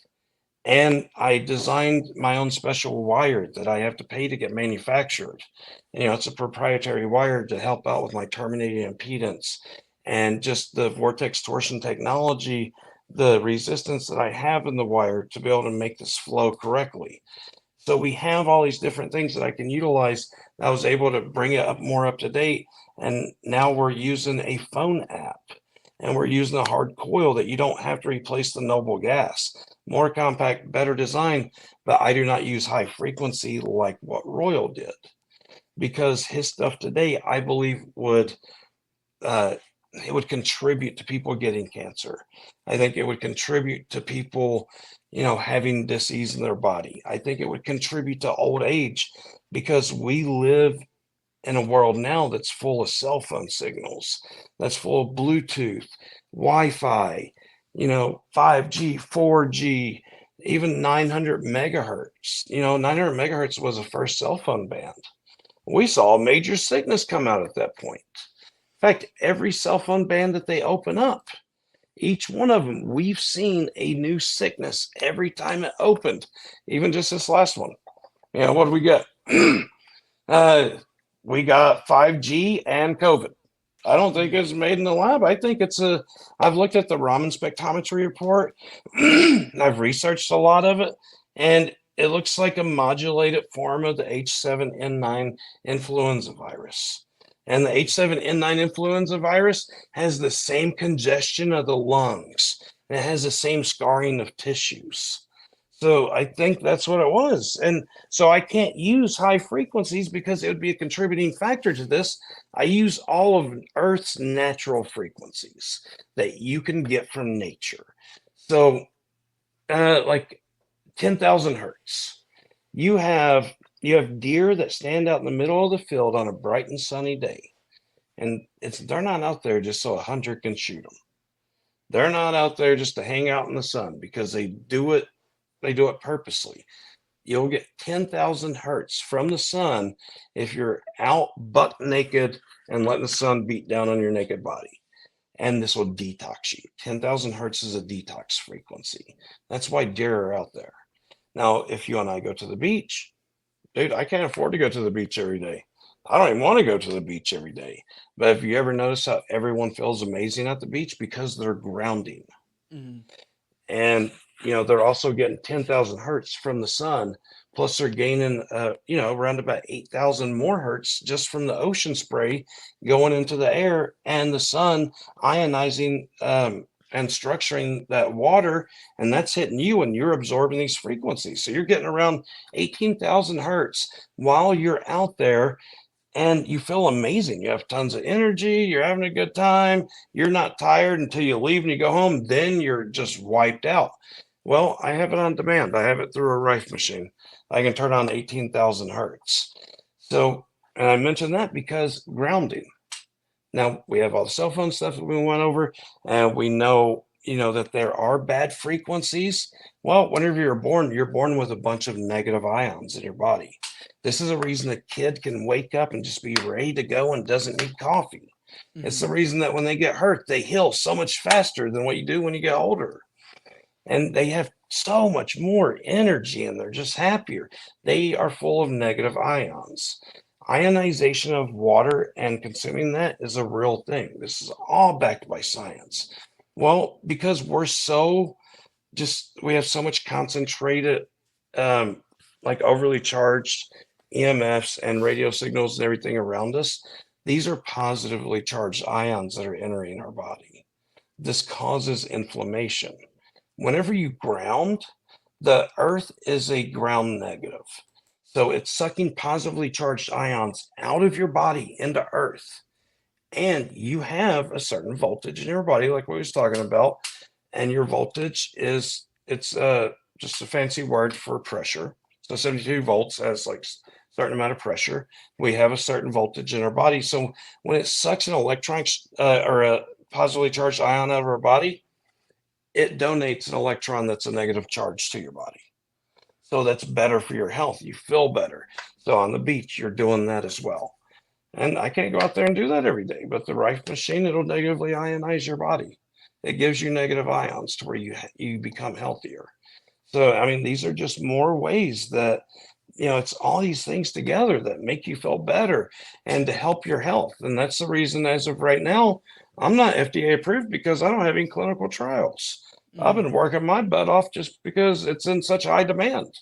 Speaker 5: And I designed my own special wire that I have to pay to get manufactured. It's a proprietary wire to help out with my terminating impedance and just the vortex torsion technology, the resistance that I have in the wire to be able to make this flow correctly. So we have all these different things that I can utilize. I was able to bring it up more up to date. And now we're using a phone app. And we're using a hard coil that you don't have to replace the noble gas. More compact, better design, but I do not use high frequency like what Royal did. Because his stuff today, I believe, would contribute to people getting cancer. I think it would contribute to people, having disease in their body. I think it would contribute to old age because we live in a world now that's full of cell phone signals, that's full of Bluetooth, Wi-Fi, 5G, 4G, even 900 megahertz. 900 megahertz was the first cell phone band. We saw a major sickness come out at that point. In fact, every cell phone band that they open up, each one of them, we've seen a new sickness every time it opened. Even just this last one. What do we get? We got 5G and COVID. I don't think it's made in the lab. I think I've looked at the Raman spectrometry report. I've researched a lot of it, and it looks like a modulated form of the H7N9 influenza virus. And the H7N9 influenza virus has the same congestion of the lungs. And it has the same scarring of tissues. So I think that's what it was. And so I can't use high frequencies because it would be a contributing factor to this. I use all of Earth's natural frequencies that you can get from nature. So like 10,000 hertz. You have deer that stand out in the middle of the field on a bright and sunny day. And they're not out there just so a hunter can shoot them. They're not out there just to hang out in the sun because they do it purposely. You'll get 10,000 hertz from the sun if you're out buck naked and letting the sun beat down on your naked body. And this will detox you. 10,000 hertz is a detox frequency. That's why deer are out there. Now, if you and I go to the beach, dude, I can't afford to go to the beach every day. I don't even want to go to the beach every day. But if you ever notice how everyone feels amazing at the beach because they're grounding. Mm-hmm. And they're also getting 10,000 hertz from the sun, plus they're gaining, around about 8,000 more hertz just from the ocean spray going into the air and the sun ionizing and structuring that water, and that's hitting you and you're absorbing these frequencies. So you're getting around 18,000 hertz while you're out there, and you feel amazing. You have tons of energy, you're having a good time, you're not tired until you leave and you go home, then you're just wiped out. Well, I have it on demand. I have it through a Rife machine. I can turn on 18,000 hertz. So, and I mentioned that because grounding. Now we have all the cell phone stuff that we went over, and we know, that there are bad frequencies. Well, whenever you're born with a bunch of negative ions in your body. This is a reason a kid can wake up and just be ready to go and doesn't need coffee. It's the reason that when they get hurt, they heal so much faster than what you do when you get older. And they have so much more energy and they're just happier. They are full of negative ions. Ionization of water and consuming that is a real thing. This is all backed by science. Well, because we have so much concentrated, like overly charged EMFs and radio signals and everything around us, these are positively charged ions that are entering our body. This causes inflammation. Whenever you ground, the earth is a ground negative. So it's sucking positively charged ions out of your body into earth. And you have a certain voltage in your body, like we was talking about. And your voltage it's just a fancy word for pressure. So 72 volts has like a certain amount of pressure. We have a certain voltage in our body. So when it sucks an electron or a positively charged ion out of our body, it donates an electron that's a negative charge to your body. So that's better for your health. You feel better. So on the beach, you're doing that as well. And I can't go out there and do that every day, but the Rife machine, it'll negatively ionize your body. It gives you negative ions to where you become healthier. So, I mean, these are just more ways that, it's all these things together that make you feel better and to help your health. And that's the reason, as of right now, I'm not FDA approved because I don't have any clinical trials. I've been working my butt off just because it's in such high demand.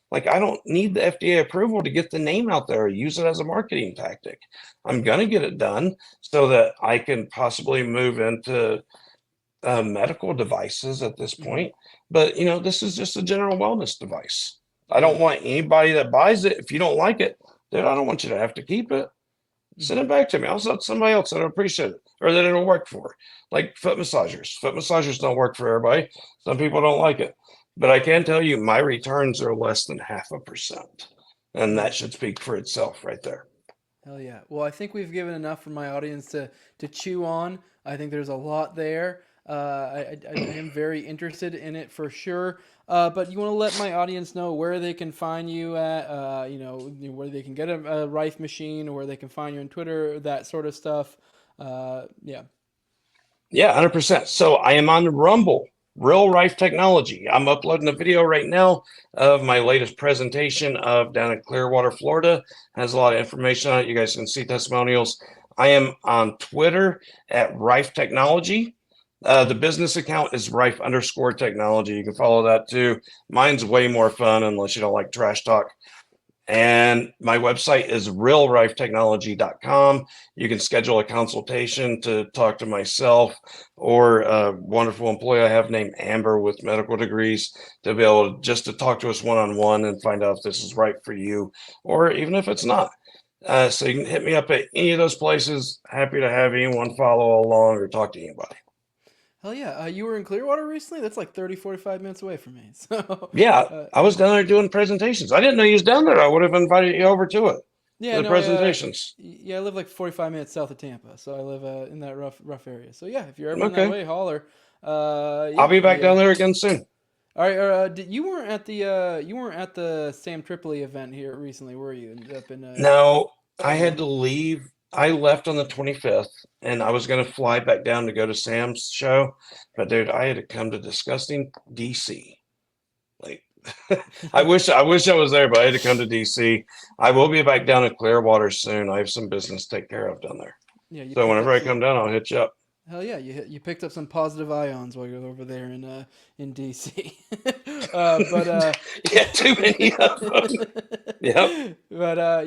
Speaker 5: Like, I don't need the FDA approval to get the name out there, use it as a marketing tactic. I'm going to get it done so that I can possibly move into medical devices at this point. But, this is just a general wellness device. I don't want anybody that buys it, if you don't like it, then I don't want you to have to keep it. Send it back to me. I'll sell it to somebody else that will appreciate it or that it'll work for. Like foot massagers. Foot massagers don't work for everybody. Some people don't like it. But I can tell you my returns are less than 0.5%. And that should speak for itself right there.
Speaker 4: Hell yeah. Well, I think we've given enough for my audience to chew on. I think there's a lot there. I am very interested in it for sure. But you want to let my audience know where they can find you at, where they can get a Rife machine, or where they can find you on Twitter, that sort of stuff. Yeah.
Speaker 5: Yeah, 100%. So I am on Rumble, Real Rife Technology. I'm uploading a video right now of my latest presentation of down in Clearwater, Florida. Has a lot of information on it. You guys can see testimonials. I am on Twitter at Rife Technology. The business account is Rife_technology. You can follow that too. Mine's way more fun unless you don't like trash talk. And my website is realrifetechnology.com. You can schedule a consultation to talk to myself or a wonderful employee I have named Amber with medical degrees to be able to talk to us one-on-one and find out if this is right for you or even if it's not. So you can hit me up at any of those places. Happy to have anyone follow along or talk to anybody.
Speaker 4: Hell yeah. You were in Clearwater recently? That's like 30, 45 minutes away from me. So
Speaker 5: yeah, I was down there doing presentations. I didn't know you was down there. I would have invited you over to it.
Speaker 4: Yeah,
Speaker 5: the presentations.
Speaker 4: I live like 45 minutes south of Tampa, so I live in that rough area. So yeah, if you're ever in that way, holler.
Speaker 5: I'll be back down there again soon.
Speaker 4: All right. You weren't at the Sam Tripoli event here recently, were you?
Speaker 5: No, I had to leave. I left on the 25th, and I was going to fly back down to go to Sam's show, but dude, I had to come to disgusting DC. Like, I wish I was there, but I had to come to DC. I will be back down in Clearwater soon. I have some business to take care of down there. Yeah. So whenever I come down, I'll hit you up.
Speaker 4: Hell yeah, you picked up some positive ions while you're over there in DC.
Speaker 5: Yeah, too many of them. Yep.
Speaker 4: But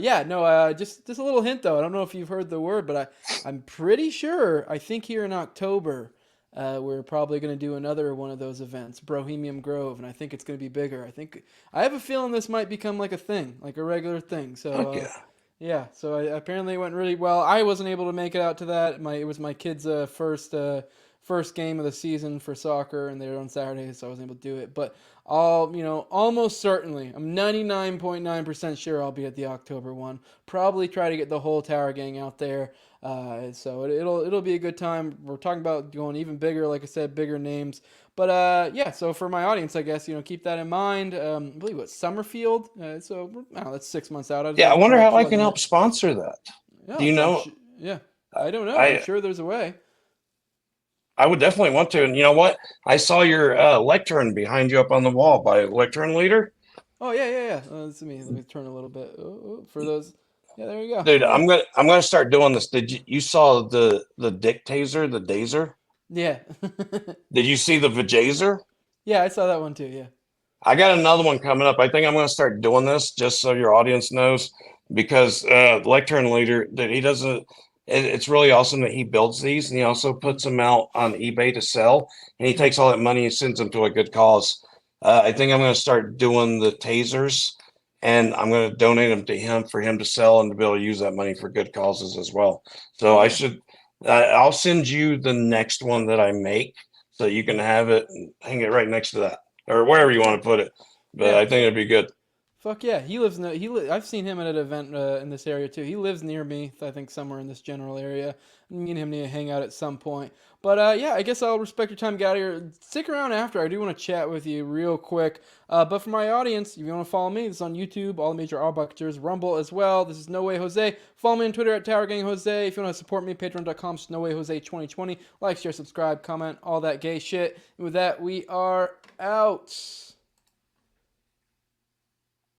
Speaker 4: just a little hint though. I don't know if you've heard the word, but I'm pretty sure. I think here in October, we're probably going to do another one of those events, Bohemian Grove, and I think it's going to be bigger. I have a feeling this might become like a thing, like a regular thing. So
Speaker 5: Yeah.
Speaker 4: So apparently it went really well. I wasn't able to make it out to that. It was my kids' first game of the season for soccer, and they were on Saturday, so I wasn't able to do it. But almost certainly, I'm 99.9% sure I'll be at the October one. Probably try to get the whole Tower Gang out there. So it'll be a good time. We're talking about going even bigger, like I said, bigger names. But yeah, so for my audience, I guess keep that in mind. I believe it's Summerfield. So that's 6 months out.
Speaker 5: Yeah, I wonder how I can help sponsor that.
Speaker 4: Yeah,
Speaker 5: Do you know?
Speaker 4: Yeah, I don't know. I'm sure there's a way.
Speaker 5: I would definitely want to. And you know what? I saw your lectern behind you up on the wall by lectern leader.
Speaker 4: Oh yeah. Let me turn a little bit for those. Yeah, there you go.
Speaker 5: Dude,
Speaker 4: yeah.
Speaker 5: I'm gonna start doing this. Did you saw the dick taser, the dazer?
Speaker 4: Yeah.
Speaker 5: Did you see the vajazer?
Speaker 4: Yeah, I saw that one too. Yeah.
Speaker 5: I got another one coming up. I think I'm gonna start doing this just so your audience knows, because lectern leader that he doesn't. It's really awesome that he builds these, and he also puts them out on eBay to sell, and he takes all that money and sends them to a good cause. I think I'm going to start doing the tasers, and I'm going to donate them to him for him to sell and to be able to use that money for good causes as well. So I'll send you the next one that I make so you can have it and hang it right next to that or wherever you want to put it. But I think it'd be good.
Speaker 4: Fuck yeah, I've seen him at an event in this area too. He lives near me, I think somewhere in this general area. Me and him need to hang out at some point. But yeah, I guess I'll respect your time, get out of here. Stick around after. I do want to chat with you real quick. But for my audience, if you want to follow me, this is on YouTube, all the major Arbuckers, Rumble as well. This is No Way Jose. Follow me on Twitter at TowerGangJose. If you want to support me, patreon.com/NoWayJose2020. Like, share, subscribe, comment, all that gay shit. And with that, we are out.